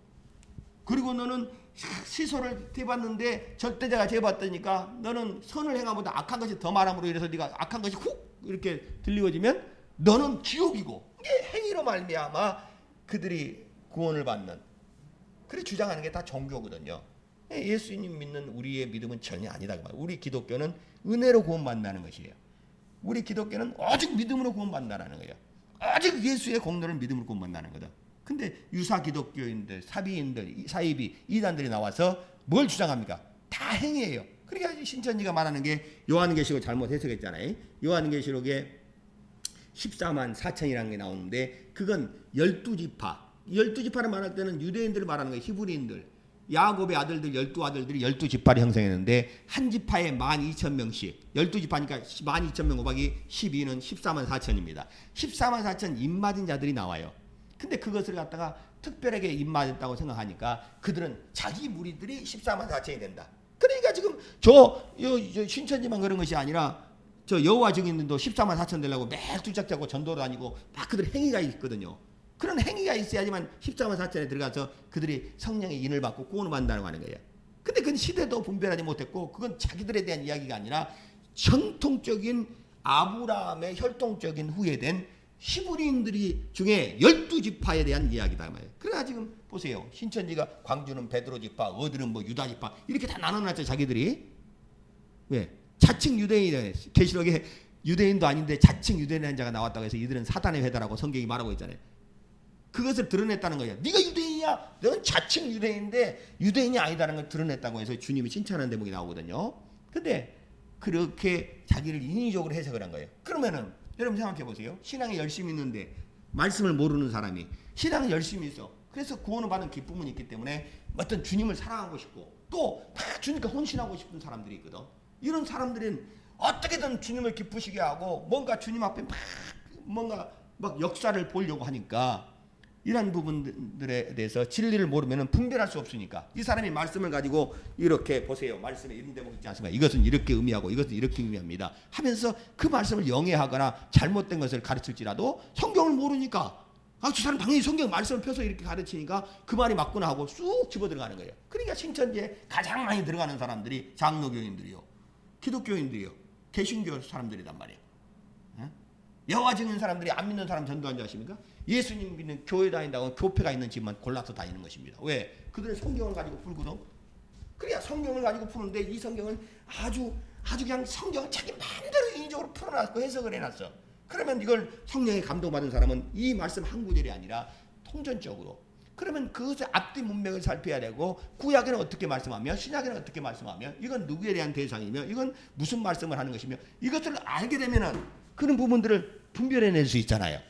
그리고 너는 시소를 대봤는데 절대자가 재봤다니까 너는 선을 행함보다 악한 것이 더 많음으로 인해서 네가 악한 것이 훅 이렇게 들리워지면 너는 지옥이고, 이게 행위로 말미암아 그들이 구원을 받는, 그래 주장하는 게 다 종교거든요. 예수님 믿는 우리의 믿음은 전혀 아니다. 우리 기독교는 은혜로 구원받는다는 것이에요. 우리 기독교는 오직 믿음으로 구원받는다는 거예요. 오직 예수의 공로를 믿음으로 구원받는다는 거다. 근데 유사 기독교인들, 사비인들, 사이비, 이단들이 나와서 뭘 주장합니까? 다 행위예요. 그러니까 신천지가 말하는 게 요한계시록 잘못 해석했잖아요. 요한계시록에 14만 4천이라는 게 나오는데 그건 12지파. 12지파를 말할 때는 유대인들을 말하는 거예요. 히브리인들. 야곱의 아들들 12아들들이 12지파를 형성했는데 한 지파에 12,000명씩. 12지파니까 12,000명 곱하기 12는 14만 4천입니다. 14만 4천 입맞은 자들이 나와요. 근데 그것을 갖다가 특별하게 입맞았다고 생각하니까 그들은 자기 무리들이 14만 4천이 된다. 그러니까 지금 저 신천지만 그런 것이 아니라 저 여호와 증인들도 14만 4천 되려고 매일 뚜짝잡고 전도로 다니고 막 그들 행위가 있거든요. 그런 행위가 있어야지만 14만 4천에 들어가서 그들이 성령의 인을 받고 구원을 받는다고 하는 거예요. 근데 그건 시대도 분별하지 못했고 그건 자기들에 대한 이야기가 아니라 정통적인 아브라함의 혈통적인 후예된 히브리인들이 중에 12지파에 대한 이야기다 말이에요. 그러나 지금 보세요. 신천지가 광주는 베드로 지파, 어들은 뭐 유다 지파 이렇게 다 나눠놨죠. 자기들이. 왜? 자칭 유대인이래. 계시록에 유대인도 아닌데 자칭 유대인이라는 자가 나왔다고 해서 이들은 사단의 회다라고 성경이 말하고 있잖아요. 그것을 드러냈다는 거예요. 네가 유대인이야. 너는 자칭 유대인인데 유대인이 아니다라는 걸 드러냈다고 해서 주님이 칭찬하는 대목이 나오거든요. 근데 그렇게 자기를 인위적으로 해석을 한 거예요. 그러면은 여러분 생각해 보세요. 신앙에 열심히 있는데 말씀을 모르는 사람이 신앙에 열심히 있어. 그래서 구원을 받은 기쁨은 있기 때문에 어떤 주님을 사랑하고 싶고 또 다 주님께 헌신하고 싶은 사람들이 있거든. 이런 사람들은 어떻게든 주님을 기쁘시게 하고 뭔가 주님 앞에 막 역사를 보려고 하니까 이런 부분들에 대해서 진리를 모르면 분별할 수 없으니까 이 사람이 말씀을 가지고 이렇게 보세요. 말씀에 이런 대목 있지 않습니까? 이것은 이렇게 의미하고 이것은 이렇게 의미합니다. 하면서 그 말씀을 영해하거나 잘못된 것을 가르칠지라도 성경을 모르니까 저 사람 당연히 성경 말씀을 펴서 이렇게 가르치니까 그 말이 맞구나 하고 쑥 집어들어가는 거예요. 그러니까 신천지에 가장 많이 들어가는 사람들이 장로교인들이요. 기독교인들이요. 개신교 사람들이란 말이에요. 여호와 증인 사람들이 안 믿는 사람 전도한 줄 아십니까? 예수님 믿는 교회 다닌다고 교회가 있는 집만 골라서 다니는 것입니다. 왜? 그들은 성경을 가지고 풀거든. 그래야 성경을 가지고 푸는데 이 성경은 아주 그냥 성경을 자기 마음대로 인위적으로 풀어놨고 해석을 해놨어. 그러면 이걸 성령에 감동받은 사람은 이 말씀 한 구절이 아니라 통전적으로. 그러면 그것의 앞뒤 문맥을 살펴야 되고 구약에는 어떻게 말씀하며 신약에는 어떻게 말씀하며 이건 누구에 대한 대상이며 이건 무슨 말씀을 하는 것이며 이것을 알게 되면은 그런 부분들을 분별해낼 수 있잖아요.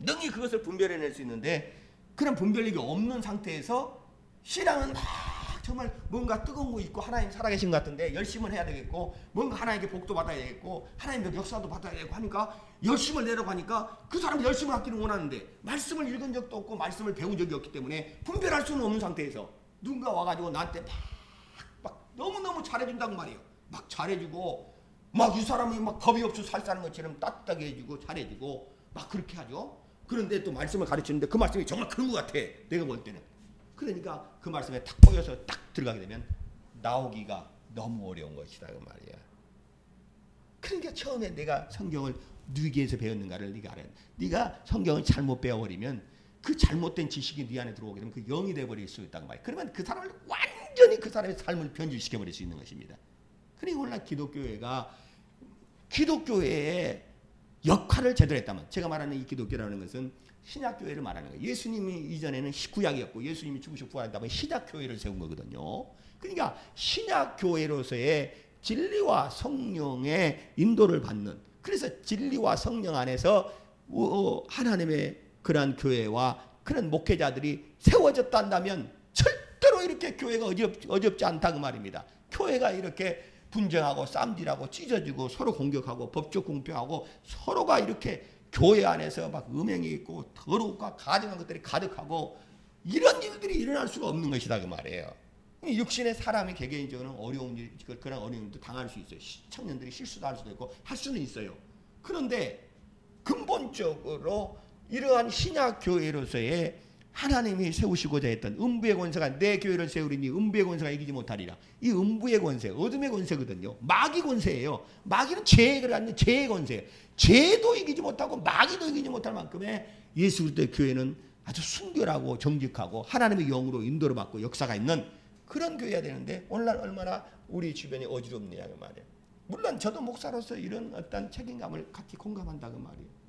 능히 그것을 분별해낼 수 있는데 그런 분별력이 없는 상태에서 신앙은 막 정말 뭔가 뜨거운 거 있고 하나님 살아계신 것 같은데 열심을 해야 되겠고 뭔가 하나님께 복도 받아야 되겠고 하나님의 역사도 받아야 되고 하니까 열심을 내려고 하니까 그 사람은 열심을 하기를 원하는데 말씀을 읽은 적도 없고 말씀을 배운 적이 없기 때문에 분별할 수는 없는 상태에서 누군가 와가지고 나한테 막 너무너무 잘해준다고 말이에요. 막 잘해주고 막 이 사람이 막 겁이 없어 살 사는 것처럼 따뜻하게 해주고 잘해주고 막 그렇게 하죠. 그런데 또 말씀을 가르치는데 그 말씀이 정말 그런 것 같아. 내가 볼 때는. 그러니까 그 말씀에 탁 꼬여서 딱 들어가게 되면 나오기가 너무 어려운 것이다 그 말이야. 그러니까 처음에 내가 성경을 누구에게서 배웠는가를 네가 알아야 돼. 네가 성경을 잘못 배워버리면 그 잘못된 지식이 네 안에 들어오게 되면 그 영이 돼버릴 수 있다는 말이야. 그러면 그 사람을 완전히 그 사람의 삶을 변질시켜버릴 수 있는 것입니다. 그러니까 오늘날 기독교회의 역할을 제대로 했다면 제가 말하는 이 기독교라는 것은 신약교회를 말하는 거예요. 예수님이 이전에는 구약이었고 예수님이 죽으시고 부활했다면 신약교회를 세운 거거든요. 그러니까 신약교회로서의 진리와 성령의 인도를 받는, 그래서 진리와 성령 안에서 하나님의 그러한 교회와 그런 목회자들이 세워졌다 한다면 절대로 이렇게 그렇게 교회가 어렵지 않다 그 말입니다. 교회가 이렇게 분쟁하고 쌈질하고 찢어지고 서로 공격하고 법적 공평하고 서로가 이렇게 교회 안에서 막 음행이 있고 더러움과 가증한 것들이 가득하고 이런 일들이 일어날 수가 없는 것이다 그 말이에요. 육신의 사람이 개개인적으로 어려운 일, 그런 어려운 일도 당할 수 있어요. 청년들이 실수도 할 수도 있고 할 수는 있어요. 그런데 근본적으로 이러한 신약 교회로서의 하나님이 세우시고자 했던 음부의 권세가 내 교회를 세우리니 음부의 권세가 이기지 못하리라. 이 음부의 권세, 어둠의 권세거든요. 마귀 권세예요. 마귀는 죄를 갖는 죄의 권세예요. 죄도 이기지 못하고 마귀도 이기지 못할 만큼의 예수 그리스도의 교회는 아주 순결하고 정직하고 하나님의 영으로 인도를 받고 역사가 있는 그런 교회가 되는데 오늘날 얼마나 우리 주변이 어지럽느냐 그 말이에요. 물론 저도 목사로서 이런 어떤 책임감을 같이 공감한다 그 말이에요.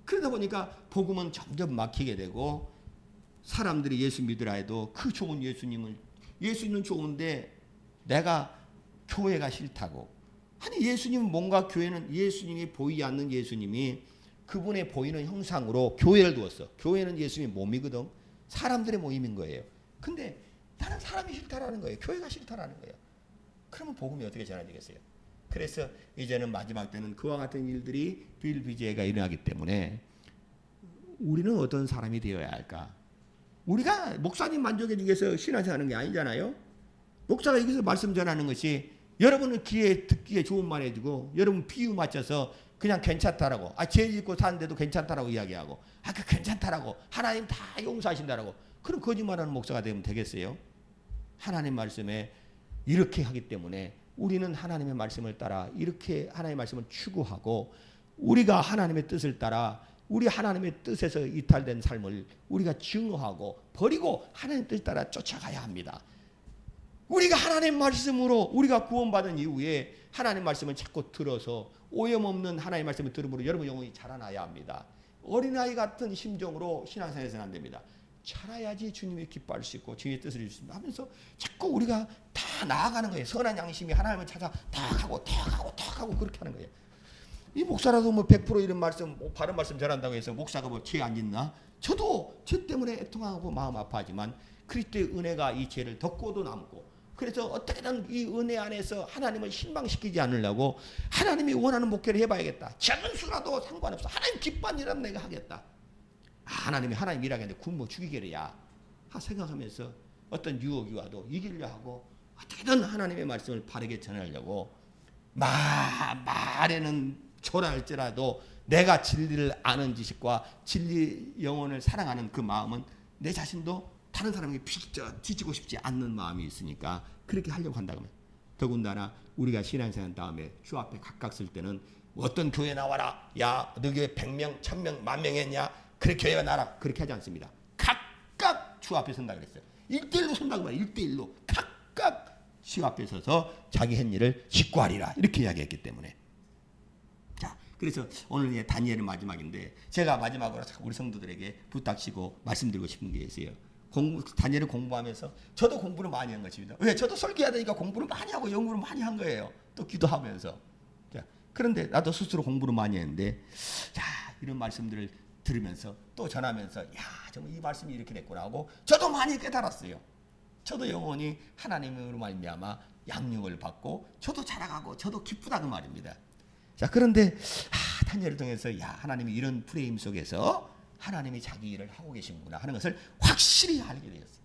그러다 보니까 복음은 점점 막히게 되고 사람들이 예수 믿으라 해도 그 좋은 예수님은 좋은데 내가 교회가 싫다고. 아니 예수님은 뭔가 교회는 예수님이 보이지 않는 예수님이 그분의 보이는 형상으로 교회를 두었어. 교회는 예수님의 몸이거든. 사람들의 모임인 거예요. 근데 나는 사람이 싫다라는 거예요. 교회가 싫다라는 거예요. 그러면 복음이 어떻게 전해지겠어요? 그래서 이제는 마지막 때는 그와 같은 일들이 비일비재가 일어나기 때문에 우리는 어떤 사람이 되어야 할까? 우리가 목사님 만족해 주기 위해서 신앙생활하는 게 아니잖아요. 목사가 여기서 말씀 전하는 것이 여러분은 귀에 듣기에 좋은 말 해주고 여러분 비유 맞춰서 그냥 괜찮다라고 죄 짓고 사는데도 괜찮다라고 이야기하고 그 괜찮다라고 하나님 다 용서하신다라고 그런 거짓말하는 목사가 되면 되겠어요? 하나님 말씀에 이렇게 하기 때문에 우리는 하나님의 말씀을 따라 이렇게 하나님의 말씀을 추구하고 우리가 하나님의 뜻을 따라 우리 하나님의 뜻에서 이탈된 삶을 우리가 증오하고 버리고 하나님의 뜻 따라 쫓아가야 합니다. 우리가 하나님 말씀으로 우리가 구원받은 이후에 하나님 말씀을 자꾸 들어서 오염없는 하나님 말씀을 들음으로 여러분 영혼이 자라나야 합니다. 어린아이 같은 심정으로 신앙생활에서는 안 됩니다. 자라야지 주님이 기뻐할 수 있고 주님의 뜻을 이룰 수 있습니다 하면서 자꾸 우리가 다 나아가는 거예요. 선한 양심이 하나님을 찾아 탁 하고 그렇게 하는 거예요. 이 목사라도 뭐 100% 이런 말씀 바른 말씀 전한다고 해서 목사가 뭐 죄 안 짓나? 저도 죄 때문에 애통하고 마음 아파하지만 그리스도의 은혜가 이 죄를 덮고도 남고 그래서 어떻게든 이 은혜 안에서 하나님을 실망시키지 않으려고 하나님이 원하는 목회를 해봐야겠다. 작은 수라도 상관없어. 하나님 기뻐하는 일은 내가 하겠다. 하나님 일하겠는데 굶어 죽이게야 생각하면서 어떤 유혹이 와도 이기려 하고 어떻게든 하나님의 말씀을 바르게 전하려고 말에는 초라할지라도 내가 진리를 아는 지식과 진리 영혼을 사랑하는 그 마음은 내 자신도 다른 사람에게 뒤지고 싶지 않는 마음이 있으니까 그렇게 하려고 한다고 합니다. 더군다나 우리가 신앙생활 다음에 주 앞에 각각 쓸 때는 어떤 교회 나와라. 야, 너 교회 100명, 1000명, 10,000명 했냐? 그래 교회가 나라. 그렇게 하지 않습니다. 각각 주 앞에 선다 그랬어요. 1대1로 선다고 말이에요. 1대1로 각각 주 앞에 서서 자기 한 일을 직구하리라. 이렇게 이야기했기 때문에. 자, 그래서 오늘 다니엘은 마지막인데 제가 마지막으로 우리 성도들에게 부탁시고 말씀드리고 싶은 게 있어요. 다니엘을 공부하면서 저도 공부를 많이 한 것입니다. 왜? 저도 설교해야 되니까 공부를 많이 하고 연구를 많이 한 거예요. 또 기도하면서. 자, 그런데 나도 스스로 공부를 많이 했는데 자, 이런 말씀들을 들으면서 또 전하면서 야, 정말 이 말씀이 이렇게 됐구나 하고 저도 많이 깨달았어요. 저도 영혼이 하나님으로 말미암아 양육을 받고 저도 자라가고 저도 기쁘다 그 말입니다. 자, 그런데 다니엘을 통해서 야, 하나님이 이런 프레임 속에서 하나님이 자기 일을 하고 계시는구나 하는 것을 확실히 알게 되었어요.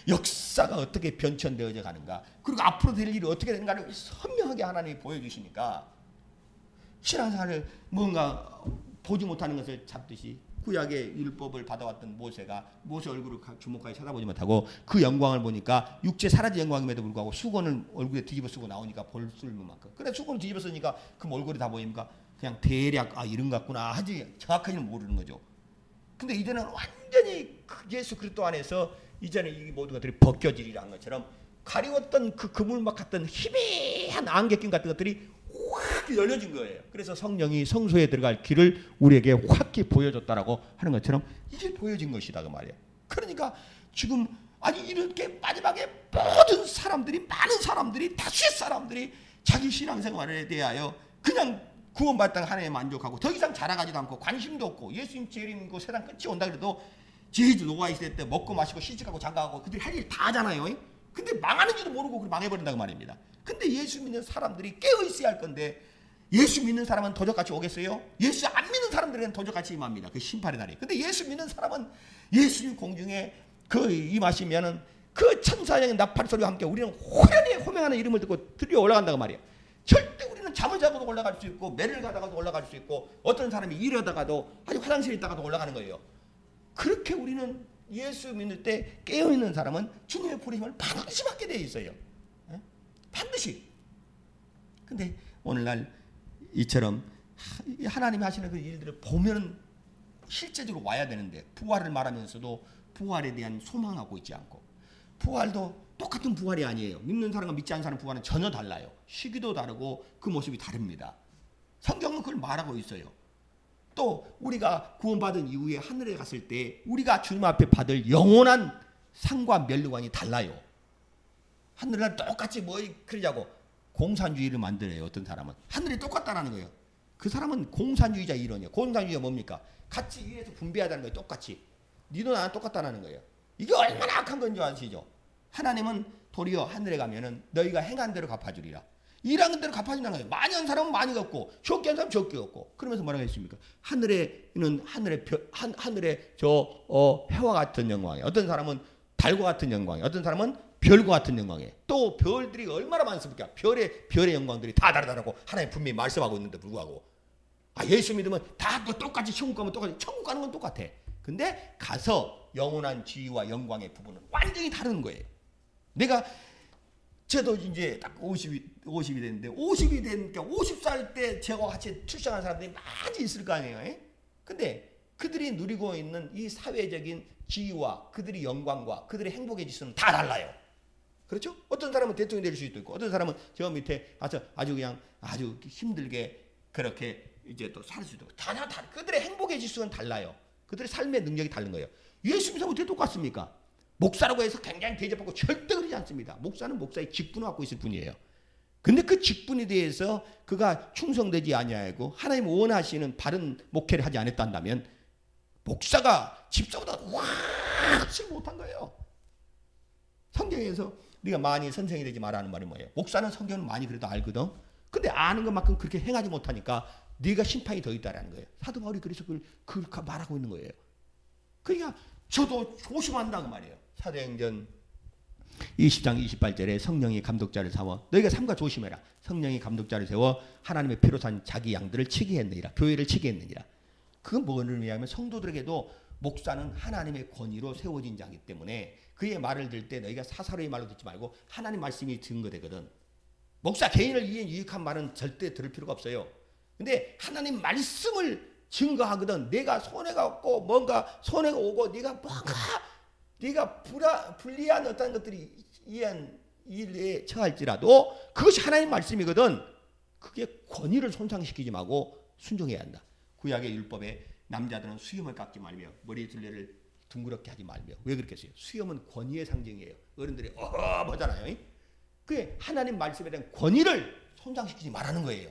역사가 어떻게 변천되어져 가는가 그리고 앞으로 될 일이 어떻게 되는가를 선명하게 하나님이 보여주시니까 신앙생활을 뭔가 보지 못하는 것을 잡듯이 구약의 율법을 받아왔던 모세가 모세 얼굴을 주목하게 쳐다보지 못하고 그 영광을 보니까 육체 사라진 영광임에도 불구하고 수건을 얼굴에 뒤집어 쓰고 나오니까 볼 쓸만큼 그래 수건을 뒤집어 쓰니까 그 얼굴이 다 보이니까 그냥 대략 이런 것 같구나 하지 정확하게는 모르는 거죠. 근데 이제는 완전히 예수 그리스도 안에서 이제는 이 모든 것들이 벗겨지리라는 것처럼 가리웠던 그 그물막 같은 희미한 안개낀 같은 것들이 확 열려진 거예요. 그래서 성령이 성소에 들어갈 길을 우리에게 확히 보여줬다라고 하는 것처럼 이게 보여진 것이다 그 말이에요. 그러니까 지금 이렇게 마지막에 모든 사람들이 많은 사람들이 다수의 사람들이 자기 신앙생활에 대하여 그냥 구원받았다가 하나님에 만족하고 더 이상 자라가지도 않고 관심도 없고 예수님 재림이고 세상 끝이 온다 그래도 제주 노아 있을 때 먹고 마시고 시집가고 장가가고 그들이 할 일 다 하잖아요. 근데 망하는지도 모르고 망해버린다고 말입니다. 근데 예수 믿는 사람들이 깨어 있어야 할 건데 예수 믿는 사람은 도적같이 오겠어요? 예수 안 믿는 사람들은 도적같이 임합니다. 그 심판의 날이. 근데 예수 믿는 사람은 예수님 공중에 그 임하시면은 그 천사의 나팔 소리와 함께 우리는 호연히 호명하는 이름을 듣고 들려 올라간다고 말이에요. 절대 우리는 잠을 자고도 올라갈 수 있고 매를 가다가도 올라갈 수 있고 어떤 사람이 일하다가도 아주 화장실에 있다가도 올라가는 거예요. 그렇게 우리는 예수 믿을 때 깨어있는 사람은 주님의 부르심을 반드시 받게 되어 있어요. 반드시. 근데 오늘날 이처럼 하나님이 하시는 그 일들을 보면 실제적으로 와야 되는데 부활을 말하면서도 부활에 대한 소망하고 있지 않고 부활도 똑같은 부활이 아니에요. 믿는 사람과 믿지 않는 사람 부활은 전혀 달라요. 시기도 다르고 그 모습이 다릅니다. 성경은 그걸 말하고 있어요. 또 우리가 구원받은 이후에 하늘에 갔을 때 우리가 주님 앞에 받을 영원한 상과 멸류관이 달라요. 하늘은 똑같이 뭐 그러자고 공산주의를 만들어요. 어떤 사람은 하늘이 똑같다라는 거예요. 그 사람은 공산주의자 이론이에요. 공산주의가 뭡니까? 같이 위에서 분배하다는 거예요. 똑같이 니도 나랑 똑같다라는 거예요. 이게 얼마나 악한 건지 아시죠? 하나님은 도리어 하늘에 가면은 너희가 행한 대로 갚아주리라. 일한 대로 갚아준다는 거예요. 많이 한 사람은 많이 갚고 적게 한 사람은 적게 갚고. 그러면서 뭐라고 했습니까? 하늘에는 하늘의 해와 같은 영광이에요. 어떤 사람은 달과 같은 영광이에요. 어떤 사람은 별과 같은 영광이에요. 또 별들이 얼마나 많습니까? 별의 영광들이 다 다르다고 하나님 분명히 말씀하고 있는데 불구하고 예수 믿으면 다 똑같이 천국 가면 똑같이 천국 가는 건 똑같아. 근데 가서 영원한 지위와 영광의 부분은 완전히 다른 거예요. 저도 이제 딱 50이 됐는데 50이 되니까 50살 때 저와 같이 출생한 사람들이 많이 있을 거 아니에요. 근데 그들이 누리고 있는 이 사회적인 지위와 그들이 영광과 그들의 행복의 지수는 다 달라요. 그렇죠? 어떤 사람은 대통령이 될 수도 있고 어떤 사람은 저 밑에 아주 그냥 아주 힘들게 그렇게 이제 또 살 수도 있고 다 그들의 행복의 지수는 달라요. 그들의 삶의 능력이 다른 거예요. 예수 믿으면 어떻게 똑같습니까? 목사라고 해서 굉장히 대접받고 절대 그러지 않습니다. 목사는 목사의 직분을 갖고 있을 뿐이에요. 근데 그 직분에 대해서 그가 충성되지 아니하고 하나님 원하시는 바른 목회를 하지 않았다면 목사가 집사보다 훨씬 못한 거예요. 성경에서 네가 많이 선생이 되지 말라는 말이 뭐예요? 목사는 성경은 많이 그래도 알거든. 근데 아는 것만큼 그렇게 행하지 못하니까 네가 심판이 더 있다라는 거예요. 사도 바울이 그래서 그걸 말하고 있는 거예요. 그러니까 저도 조심한다고 말이에요. 사도행전 20장 28절에 성령이 감독자를 세워 너희가 삼가 조심해라. 성령이 감독자를 세워 하나님의 피로 산 자기 양들을 치게 했느니라. 교회를 치게 했느니라. 그건 뭐를 의미하면 성도들에게도 목사는 하나님의 권위로 세워진 자이기 때문에 그의 말을 들을 때 너희가 사사로의 말로 듣지 말고 하나님 말씀이 증거되거든. 목사 개인을 위해 유익한 말은 절대 들을 필요가 없어요. 근데 하나님 말씀을 증거하거든. 내가 손해가 없고 뭔가 손해가 오고 네가 불리한 어떤 것들이 이한 일에 처할지라도 그것이 하나님 말씀이거든. 그게 권위를 손상시키지 말고 순종해야 한다. 구약의 율법에 남자들은 수염을 깎지 말며 머리 둘레를 둥그렇게 하지 말며. 왜 그렇겠어요? 수염은 권위의 상징이에요. 어른들이 뭐잖아요. 그게 하나님 말씀에 대한 권위를 손상시키지 말라는 거예요.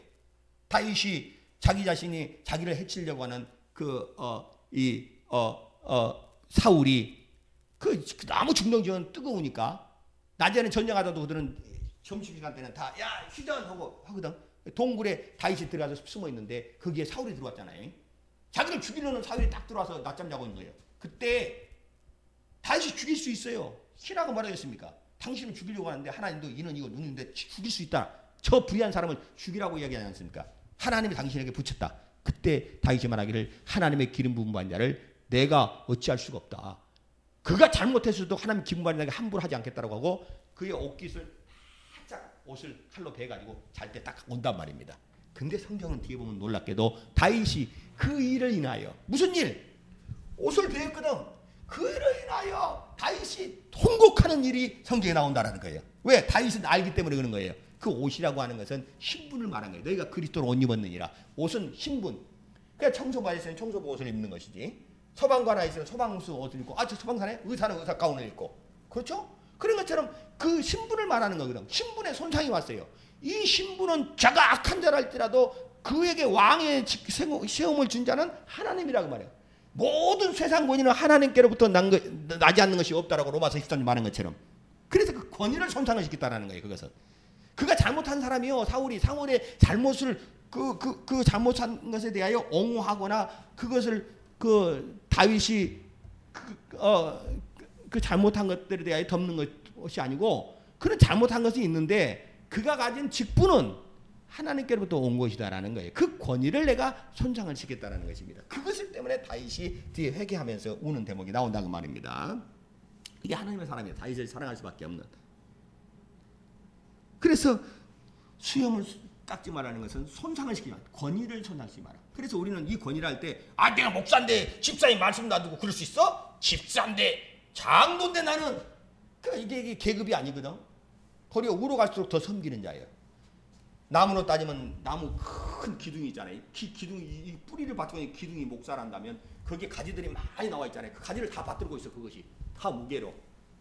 다윗이 자기 자신이 자기를 해치려고 하는 사울이 너무 중동지원 뜨거우니까 낮에는 전쟁하다도 그들은 점심시간 때는 다 휴전하고 하거든. 동굴에 다윗이 들어가서 숨어 있는데 거기에 사울이 들어왔잖아요. 자기를 죽이려는 사울이 딱 들어와서 낮잠 자고 있는 거예요. 그때 다윗이 죽일 수 있어요. 희라고 말하겠습니까? 당신을 죽이려고 하는데 하나님도 이는 이거 누군데 죽일 수 있다. 저 불의한 사람을 죽이라고 이야기하지 않습니까? 하나님이 당신에게 붙였다. 그때 다윗이 말하기를 하나님의 기름 부은 받은 자를 내가 어찌할 수가 없다. 그가 잘못했어도 하나님 기름 받은 자에게 함부로 하지 않겠다라고 하고 그의 옷깃을 살짝 옷을 칼로 베가지고 잘 때 딱 온단 말입니다. 근데 성경은 뒤에 보면 놀랍게도 다윗이 그 일을 인하여 무슨 일? 옷을 베었거든. 그 일을 인하여 다윗이 통곡하는 일이 성경에 나온다라는 거예요. 왜? 다윗은 알기 때문에 그런 거예요. 그 옷이라고 하는 것은 신분을 말하는 거예요. 너희가 그리스도로 옷 입었느니라. 옷은 신분. 그러니까 청소부가 있으면 청소부 옷을 입는 것이지. 소방관이 있으면 소방수 옷을 입고 저 소방사네? 의사는 의사 가운을 입고. 그렇죠? 그런 것처럼 그 신분을 말하는 거거든. 신분에 손상이 왔어요. 이 신분은 자가 악한 자라 할지라도 그에게 왕의 세움을 준 자는 하나님이라고 말해요. 모든 세상 권위는 하나님께로부터 나지 않는 것이 없다라고 로마서 13절 말한 것처럼. 그래서 그 권위를 손상을 시켰다라는 거예요. 그것은 그가 잘못한 사람이요, 사울의 잘못을 그 잘못한 것에 대하여 옹호하거나 그것을 그 다윗이 그 잘못한 것들에 대하여 덮는 것이 아니고, 그는 잘못한 것이 있는데 그가 가진 직분은 하나님께로부터 온 것이다라는 거예요. 그 권위를 내가 손상을 시켰다라는 것입니다. 그것을 때문에 다윗이 뒤에 회개하면서 우는 대목이 나온다고 말입니다. 이게 하나님의 사람이에요. 다윗을 사랑할 수밖에 없는. 그래서 수염을 깎지 말라는 것은 손상을 시키지 마. 권위를 손상시키지 마라. 그래서 우리는 이 권위를 할 때, 내가 목사인데 집사님 말씀 놔두고 그럴 수 있어? 집사인데 장로인데 나는, 이게 계급이 아니거든. 거리가 우로 갈수록 더 섬기는 자예요. 나무로 따지면 나무 큰 기둥이 있잖아요. 기둥이 이 뿌리를 받고 있는 기둥이 목사란다면 거기에 가지들이 많이 나와 있잖아요. 그 가지를 다 받들고 있어. 그것이 다 무게로.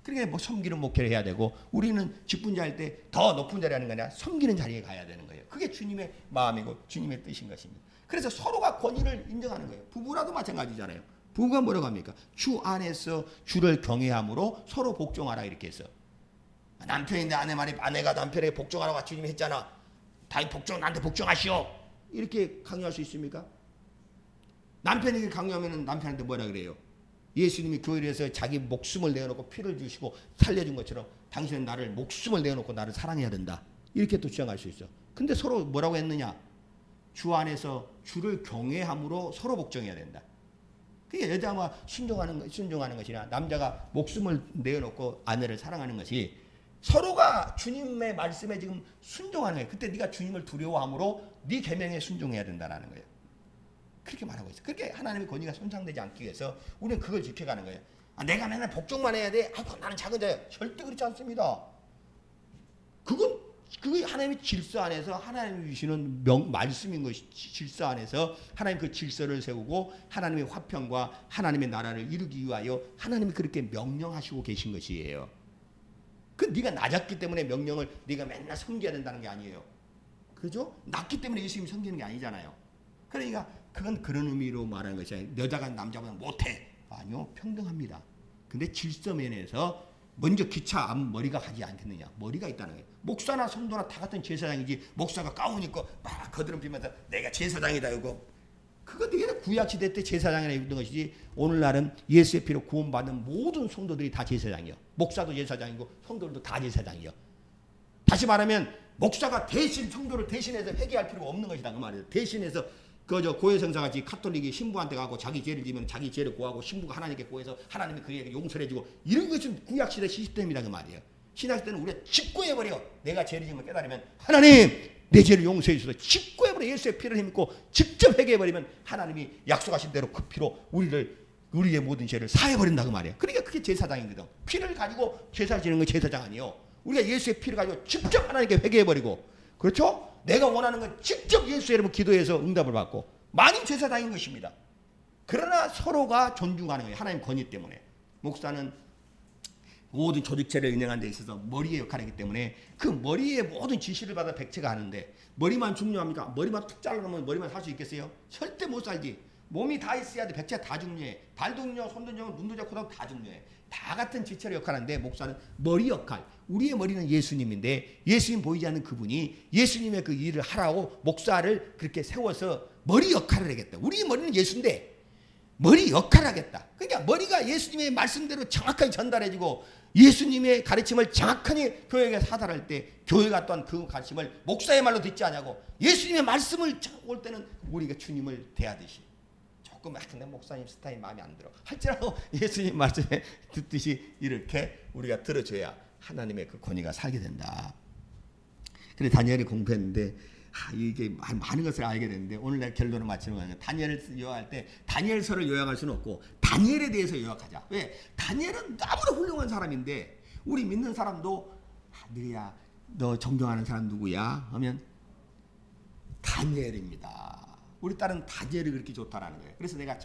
그러니까 뭐 섬기는 목회를 해야 되고, 우리는 직분자일 때 더 높은 자리에 하는 게 아니라 섬기는 자리에 가야 되는 거예요. 그게 주님의 마음이고 주님의 뜻인 것입니다. 그래서 서로가 권위를 인정하는 거예요. 부부라도 마찬가지잖아요. 부부가 뭐라고 합니까? 주 안에서 주를 경외함으로 서로 복종하라 이렇게 했어. 남편인데 아내가 남편에게 복종하라고 주님이 했잖아. 다윗 나한테 복종하시오. 이렇게 강요할 수 있습니까? 남편에게 강요하면 남편한테 뭐라 그래요? 예수님이 교회를 해서 자기 목숨을 내어놓고 피를 주시고 살려준 것처럼 당신은 나를 목숨을 내어놓고 나를 사랑해야 된다. 이렇게 또 주장할 수 있어. 근데 서로 뭐라고 했느냐? 주 안에서 주를 경외함으로 서로 복종해야 된다. 그게 여자가 순종하는 것이나 남자가 목숨을 내어놓고 아내를 사랑하는 것이 서로가 주님의 말씀에 지금 순종하는 거예요. 그때 네가 주님을 두려워함으로 네 계명에 순종해야 된다라는 거예요. 그렇게 말하고 있어요. 그렇게 하나님의 권위가 손상되지 않기 위해서 우리는 그걸 지켜가는 거예요. 내가 맨날 복종만 해야 돼. 나는 작은 자야. 절대 그렇지 않습니다. 그게 하나님의 질서 안에서 하나님이 주시는 말씀인 것이, 질서 안에서 하나님 그 질서를 세우고 하나님의 화평과 하나님의 나라를 이루기 위하여 하나님이 그렇게 명령하시고 계신 것이에요. 네가 낮았기 때문에 명령을 네가 맨날 섬겨야 된다는 게 아니에요. 그죠? 낮기 때문에 예수님이 섬기는 게 아니잖아요. 그러니까 그건 그런 의미로 말하는 것이 아니에요. 여자가 남자보다 못해. 아니요. 평등합니다. 근데 질서 면에서 먼저 기차 앞 머리가 가지 않겠느냐. 머리가 있다는 거예요. 목사나 성도나 다 같은 제사장이지, 목사가 가운 입고 막 거드름 피면서 내가 제사장이다 이거. 그거 되게 구약시대 때 제사장이라 입던 것이지, 오늘날은 예수의 피로 구원받는 모든 성도들이 다 제사장이요. 목사도 제사장이고 성도들도 다 제사장이요. 다시 말하면 목사가 대신 성도를 대신해서 회개할 필요가 없는 것이다 그 말이에요. 대신해서 고해성사 같이 카톨릭이 신부한테 가고 자기 죄를 지면 자기 죄를 고하고 신부가 하나님께 고해서 하나님이 그에게 용서를 해주고, 이런 것은 구약시대 시스템이다 그 말이에요. 신약시대는 우리가 직구해버려. 내가 죄를 지면 깨달으면 하나님 내 죄를 용서해 주소서. 직구해버려. 예수의 피를 힘입고 직접 회개해버리면 하나님이 약속하신 대로 그 피로 우리의 모든 죄를 사해버린다 그 말이에요. 그러니까 그게 제사장이거든. 피를 가지고 제사 지는 건 제사장 아니에요. 우리가 예수의 피를 가지고 직접 하나님께 회개해버리고, 그렇죠? 내가 원하는 건 직접 예수의 이름으로 기도해서 응답을 받고, 많이 제사장인 것입니다. 그러나 서로가 존중하는 거예요. 하나님 권위 때문에. 목사는 모든 조직체를 운영하는 데 있어서 머리의 역할이기 때문에 그 머리의 모든 지시를 받아 백체가 하는데, 머리만 중요합니까? 머리만 툭 잘라놓으면 머리만 살 수 있겠어요? 절대 못 살지. 몸이 다 있어야 돼. 백체가 다 중요해. 발도 중요하고 손도 중요하고 눈도 좋고 다 중요해. 다 같은 지체의 역할인데 목사는 머리 역할. 우리의 머리는 예수님인데 예수님 보이지 않는 그분이 예수님의 그 일을 하라고 목사를 그렇게 세워서 머리 역할을 하겠다. 우리 머리는 예수인데 머리 역할을 하겠다. 그러니까 머리가 예수님의 말씀대로 정확하게 전달해주고 예수님의 가르침을 정확하게 교회에 사달할 때 교회가 또한 그 가르침을 목사의 말로 듣지 않냐고 예수님의 말씀을 올 때는 우리가 주님을 대하듯이 조금 근데 목사님 스타일 마음에 안 들어 할지라도 예수님 말씀에 듣듯이 이렇게 우리가 들어줘야 하나님의 그 권위가 살게 된다. 그래 다니엘이 공부했는데 이게 많은 것을 알게 됐는데 오늘 내 결론을 맞추는 거는 다니엘을 요약할 때 다니엘서를 요약할 수는 없고 다니엘에 대해서 요약하자. 왜? 다니엘은 너무나 훌륭한 사람인데 우리 믿는 사람도 누구야? 너 존경하는 사람 누구야? 하면 다니엘입니다. 우리 딸은 다니엘이 그렇게 좋다라는 거예요. 그래서 내가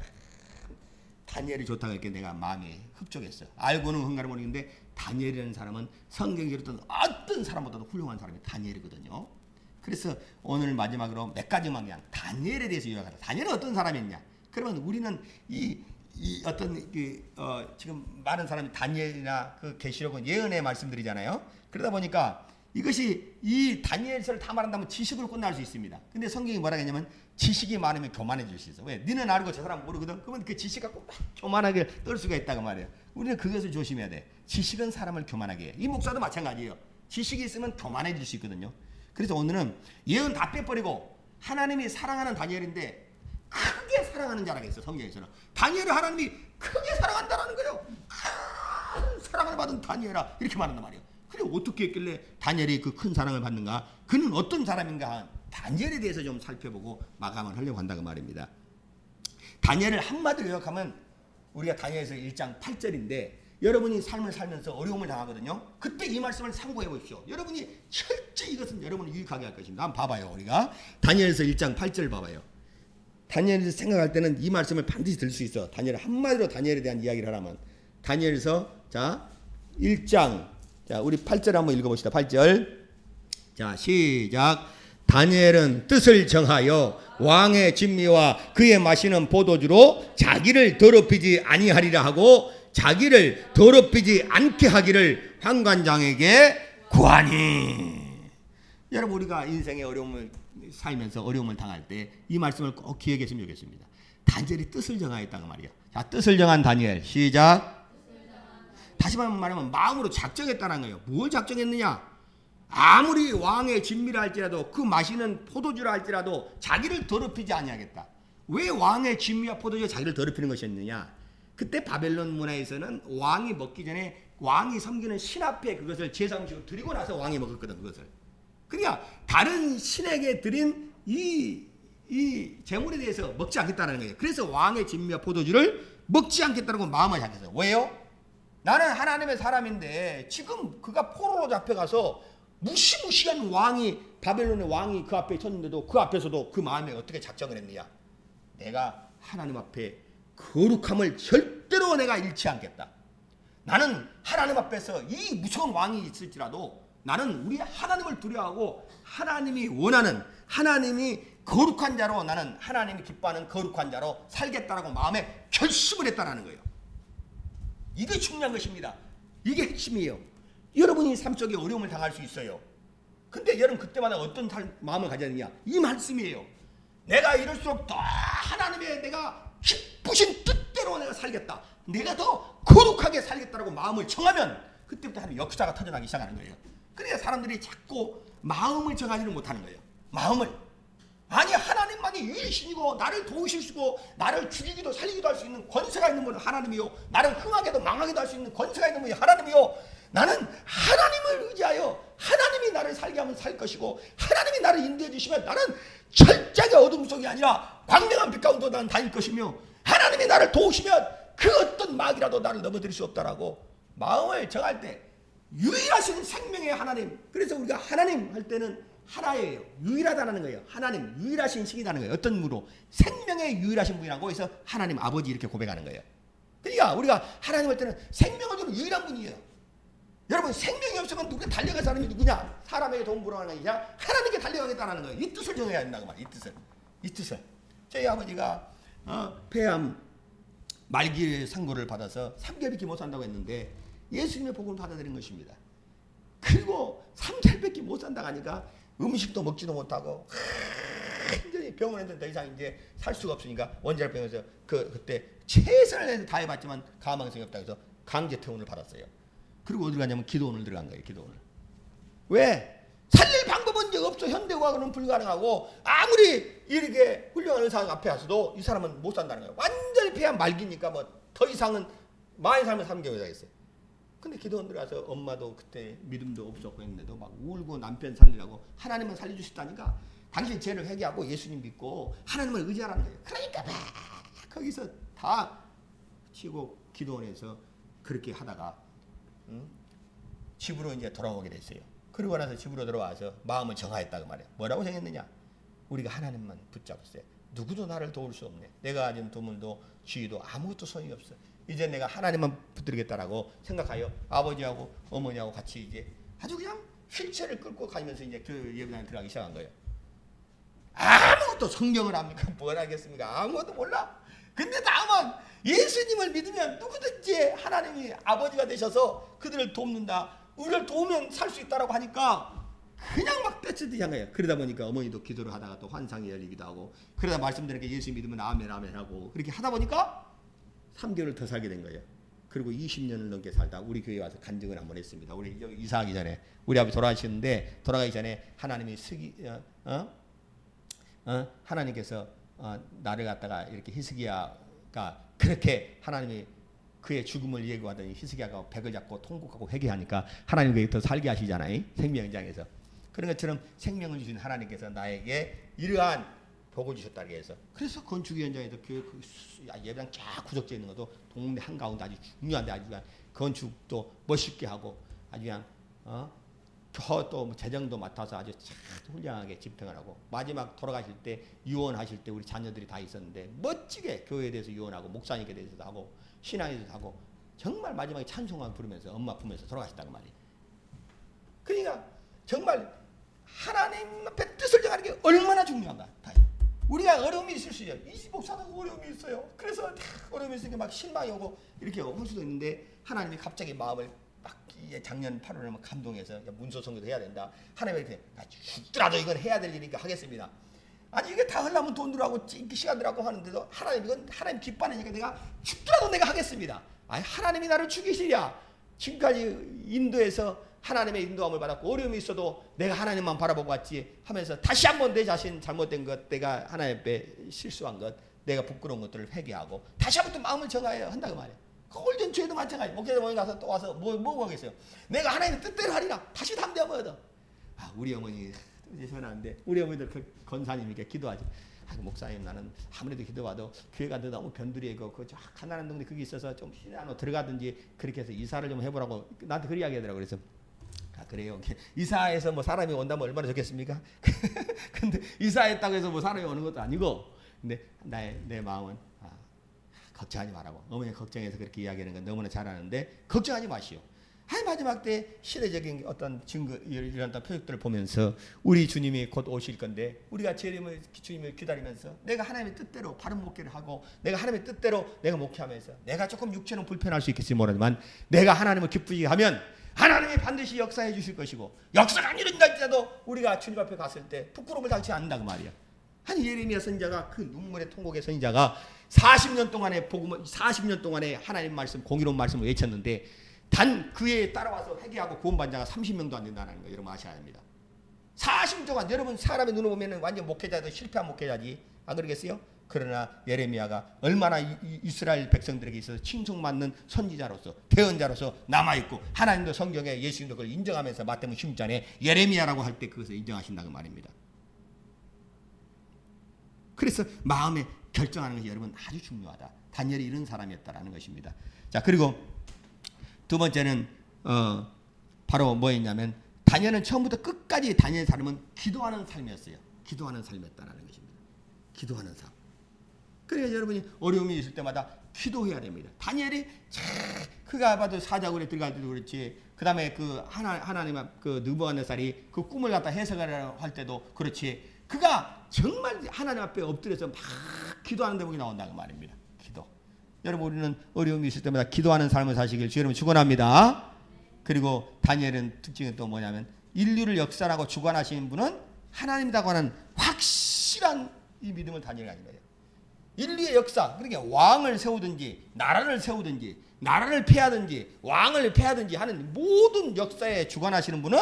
다니엘이 좋다고 했기에 내가 마음이 흡족했어. 알고는 흥가를 모르겠는데 다니엘이라는 사람은 성경에 어떤 사람보다도 훌륭한 사람이 다니엘이거든요. 그래서 오늘 마지막으로 몇 가지만 그냥 다니엘에 대해서 요약하자. 다니엘은 어떤 사람이었냐? 그러면 우리는 이 이 어떤 지금 많은 사람이 다니엘이나 그 계시록은 예언의 말씀들이잖아요. 그러다 보니까 이것이 이 다니엘서를 다 말한다면 지식으로 끝날 수 있습니다. 근데 성경이 뭐라 했냐면 지식이 많으면 교만해질 수 있어. 왜? 너는 알고 저 사람 모르거든. 그러면 그 지식 갖고 막 교만하게 떨 수가 있다고 말이에요. 우리는 그것을 조심해야 돼. 지식은 사람을 교만하게 해. 이 목사도 마찬가지예요. 지식이 있으면 교만해질 수 있거든요. 그래서 오늘은 예언 다 빼버리고 하나님이 사랑하는 다니엘인데 크게 사랑하는 자라가 있어. 성경에서는 다니엘을 하나님이 크게 사랑한다라는 거예요. 큰 사랑을 받은 다니엘아 이렇게 말한단 말이에요. 그래 어떻게 했길래 다니엘이 그 큰 사랑을 받는가? 그는 어떤 사람인가? 다니엘에 대해서 좀 살펴보고 마감을 하려고 한다고 말입니다. 다니엘을 한마디로 요약하면 우리가 다니엘서 1장 8절인데 여러분이 삶을 살면서 어려움을 당하거든요. 그때 이 말씀을 참고해 보십시오. 여러분이 철저히 이것은 여러분을 유익하게 할 것입니다. 한번 봐봐요. 우리가 다니엘서 1장 8절 봐봐요. 다니엘에서 생각할 때는 이 말씀을 반드시 들 수 있어. 다니엘 한마디로 다니엘에 대한 이야기를 하라면 다니엘서 자 1장 자 우리 8절 한번 읽어봅시다. 8절 자 시작. 다니엘은 뜻을 정하여 왕의 진미와 그의 마시는 포도주로 자기를 더럽히지 아니하리라 하고 자기를 더럽히지 않게 하기를 환관장에게 구하니. 여러분 우리가 인생의 어려움을 살면서 어려움을 당할 때 이 말씀을 꼭 기억했으면 좋겠습니다. 다니엘이 뜻을 정하였다고 말이야. 자 뜻을 정한 다니엘 시작. 다시 말하면 마음으로 작정했다는 거예요. 뭘 작정했느냐? 아무리 왕의 진미라 할지라도 그 마시는 포도주라 할지라도 자기를 더럽히지 아니하겠다. 왜 왕의 진미와 포도주가 자기를 더럽히는 것이었느냐? 그때 바벨론 문화에서는 왕이 먹기 전에 왕이 섬기는 신 앞에 그것을 제사음식으로 드리고 나서 왕이 먹었거든. 그것을. 그러니까 다른 신에게 드린 이 제물에 대해서 먹지 않겠다는 거예요. 그래서 왕의 진미와 포도주를 먹지 않겠다고 마음을 잡혔어요. 왜요? 나는 하나님의 사람인데 지금 그가 포로로 잡혀가서 무시무시한 왕이 바벨론의 왕이 그 앞에 섰는데도 그 앞에서도 그 마음에 어떻게 작정을 했느냐? 내가 하나님 앞에 거룩함을 절대로 내가 잃지 않겠다. 나는 하나님 앞에서 이 무서운 왕이 있을지라도 나는 우리 하나님을 두려워하고 하나님이 원하는 하나님이 거룩한 자로 나는 하나님이 기뻐하는 거룩한 자로 살겠다라고 마음에 결심을 했다라는 거예요. 이게 중요한 것입니다. 이게 핵심이에요. 여러분이 삶 속에 어려움을 당할 수 있어요. 근데 여러분 그때마다 어떤 마음을 가져야 되냐? 이 말씀이에요. 내가 이럴수록 더 하나님의 내가 기쁘신 뜻대로 내가 살겠다. 내가 더 거룩하게 살겠다라고 마음을 정하면 그때부터 하나님 역사가 터져나기 시작하는 거예요. 그러니까 사람들이 자꾸 마음을 정하지를 못하는 거예요. 마음을. 아니 하나님만이 유일신이고 나를 도우시고 나를 죽이기도 살리기도 할 수 있는 권세가 있는 분은 하나님이요. 나를 흥하게도 망하게도 할 수 있는 권세가 있는 분이 하나님이요. 나는 하나님을 의지하여 하나님이 나를 살게 하면 살 것이고 하나님이 나를 인도해 주시면 나는 철저하게 어둠 속이 아니라 광명한 빛 가운데 나는 다닐 것이며 하나님이 나를 도우시면 그 어떤 마귀라도 나를 넘어뜨릴 수 없다라고 마음을 정할 때 유일하신 생명의 하나님. 그래서 우리가 하나님 할 때는 하나예요. 유일하다는 거예요. 하나님 유일하신 신이라는 거예요. 어떤 분으로 생명의 유일하신 분이라고 해서 하나님 아버지 이렇게 고백하는 거예요. 그러니까 우리가 하나님 할 때는 생명으로 유일한 분이에요. 여러분 생명이 없으면 누가 달려갈 사람이 누구냐? 사람에게 돈 벌어가는 게 아니냐? 하나님께 달려가겠다는 거예요. 이 뜻을 정해야 된다고 말이에요. 이 뜻을. 저희 아버지가 폐암 말기 선고를 받아서 3개월밖에 못 산다고 했는데 예수님의 복음을 받아들인 것입니다. 그리고 3개월밖에 못 산다고 하니까 음식도 먹지도 못하고 완전히 병원에서 더 이상 이제 살 수가 없으니까 원자력병원에서 그때 최선을 해서 다 해봤지만 가망성이 없다고 해서 강제 퇴원을 받았어요. 그리고 어디 가냐면 기도원을 들어간 거예요. 기도원을. 왜? 살릴 방법은 이제 없어. 현대의학은 불가능하고 아무리 이렇게 훌륭한 의사 앞에 와서도 이 사람은 못 산다는 거예요. 완전히 폐암 말기니까 뭐 더 이상은 많이 살면 3개월 하겠어요. 근데 기도원 들어가서 엄마도 그때 믿음도 없었고 했는데도 막 울고 남편 살리라고 하나님은 살려주셨다니까 당신 죄를 회개하고 예수님 믿고 하나님을 의지하라는 거예요. 그러니까 막 거기서 다 치고 기도원에서 그렇게 하다가 집으로 이제 돌아오게 됐어요. 그러고 나서 집으로 들어와서 마음을 정하였다고 말해요. 뭐라고 정했느냐? 우리가 하나님만 붙잡았어요. 누구도 나를 도울 수 없네. 내가 가진 도물도 지위도 아무것도 소용이 없어. 이제 내가 하나님만 붙들겠다라고 생각하여 아버지하고 어머니하고 같이 이제 아주 그냥 휠체어를 끌고 가면서 이제 그 예배당에 들어가기 시작한 거예요. 아무것도 성경을 합니까? 뭘 하겠습니까? 아무것도 몰라. 근데 다만 예수님을 믿으면 누구든지 하나님이 아버지가 되셔서 그들을 돕는다. 우리를 도우면 살 수 있다라고 하니까 그냥 막 떼쓰듯이 한 거예요. 그러다 보니까 어머니도 기도를 하다가 또 환상이 열리기도 하고, 그러다 말씀드리니까 예수 믿으면 아멘 아멘 하고, 그렇게 하다 보니까 3개월을 더 살게 된 거예요. 그리고 20년을 넘게 살다 우리 교회에 와서 간증을 한번 했습니다. 우리 이사하기 전에 우리 아버지 돌아가시는데, 돌아가기 전에 하나님이 하나님께서 나를 갖다가 이렇게 히스기야가 그렇게 하나님이 그의 죽음을 예고하더니 히스기야가 백을 잡고 통곡하고 회개하니까 하나님 그에 더 살게 하시잖아요. 생명장에서. 그런 것처럼 생명을 주신 하나님께서 나에게 이러한 복을 주셨다고 해서, 그래서 건축위원장에서 교회 예배당 쫙 구석지에 있는 것도 동네 한가운데 아주 중요한데, 아주 그냥 건축도 멋있게 하고 아주 그냥 또 재정도 맡아서 아주 참 훌륭하게 집행을 하고, 마지막 돌아가실 때 유언하실 때 우리 자녀들이 다 있었는데 멋지게 교회에 대해서 유언하고 목사님께 대해서도 하고 신앙에 대해서 하고, 정말 마지막에 찬송만 부르면서 엄마 품에서 돌아가셨다고 말이에요. 그러니까 정말 하나님 앞에 뜻을 정하는 게 얼마나 중요한가. 우리가 어려움이 있을 수 있어요. 이 목사도 어려움이 있어요. 그래서 어려움이 있으니까 막 실망이 오고 이렇게 올 수도 있는데, 하나님이 갑자기 마음을 막 작년 8월에 감동해서 문서 선교도 해야 된다. 하나님이 이렇게 죽더라도 이건 해야 될 일이니까 하겠습니다. 아니 이게 다 하려면 돈 들어가고 시간 들어가고 하는데도 하나님 이건 하나님 기뻐하니까 내가 죽더라도 내가 하겠습니다. 아니 하나님이 나를 죽이시랴. 지금까지 인도에서 하나님의 인도함을 받았고 어려움이 있어도 내가 하나님만 바라보고 왔지 하면서 다시 한번 내 자신 잘못된 것, 내가 하나님 앞에 실수한 것, 내가 부끄러운 것들을 회개하고 다시 한번 또 마음을 정하여야 한다고 말이에요. 홀된 죄도 마찬가지. 목회자 모임 가서 또 와서 뭐 하겠어요. 내가 하나님의 뜻대로 하리라. 다시 담대하거든. 우리 어머니 전화하는데, 우리 어머니들 권사님에게 기도하지. 목사님 나는 아무래도 기도와도 교회가 너무 변두리고 그 가난한 동네 그게 있어서 좀 신안으로 들어가든지 그렇게 해서 이사를 좀 해보라고 나한테 그렇게 이야기하더라고. 그래서 그래요. 이사해서 뭐 사람이 온다면 얼마나 좋겠습니까? 근데 이사했다고 해서 뭐 사람이 오는 것도 아니고, 근데 내 마음은 걱정하지 말라고. 어머니 걱정해서 그렇게 이야기하는 건 너무나 잘하는데 걱정하지 마시오. 마지막 때 시대적인 어떤 증거 이런 표적들을 보면서 우리 주님이 곧 오실 건데, 우리가 주님을 기다리면서 내가 하나님의 뜻대로 바른 목회를 하고, 내가 하나님의 뜻대로 내가 목회하면서 내가 조금 육체는 불편할 수 있겠지 모르지만 내가 하나님을 기쁘게 하면 하나님이 반드시 역사해 주실 것이고, 역사가 안 일어날지라도 우리가 주님 앞에 갔을 때 부끄러움을 당치 않는다 그 말이야. 예레미야 선지자가 그 눈물의 통곡의 선지자가 40년 동안에 하나님 말씀, 공의로운 말씀을 외쳤는데 단 그에 따라와서 회개하고 구원받은 자가 30명도 안 된다는 거 여러분 아셔야 합니다. 40년 동안 여러분 사람의 눈으로 보면 완전 목회자도 실패한 목회자지 안 그러겠어요? 그러나 예레미야가 얼마나 이스라엘 백성들에게 있어서 칭송받는 선지자로서 대언자로서 남아있고, 하나님도 성경에 예수님도 그걸 인정하면서 마태복음 16장에 예레미야라고 할 때 그것을 인정하신다는 말입니다. 그래서 마음에 결정하는 것이 여러분 아주 중요하다. 다니엘이 이런 사람이었다라는 것입니다. 자, 그리고 두 번째는 바로 뭐였냐면, 다니엘은 처음부터 끝까지 다니엘 삶은 기도하는 삶이었어요. 기도하는 삶이었다는 것입니다. 기도하는 삶. 그러니까 여러분이 어려움이 있을 때마다 기도해야 됩니다. 다니엘이 그가 봐도 사자굴에 들어갈 때도 그렇지, 그 다음에 그 하나님 그 느부갓네살이 그 꿈을 갖다 해석하려고 할 때도 그렇지, 그가 정말 하나님 앞에 엎드려서 막 기도하는 대목이 나온다는 말입니다. 기도. 여러분 우리는 어려움이 있을 때마다 기도하는 삶을 사시길 주 여러분 축원합니다. 그리고 다니엘은 특징은 또 뭐냐면, 인류를 역사하고 주관하시는 분은 하나님이라고 하는 확실한 이 믿음을 다니엘이 가진 거예요. 인류의 역사, 그러니까 왕을 세우든지 나라를 세우든지 나라를 패하든지 왕을 패하든지 하는 모든 역사에 주관하시는 분은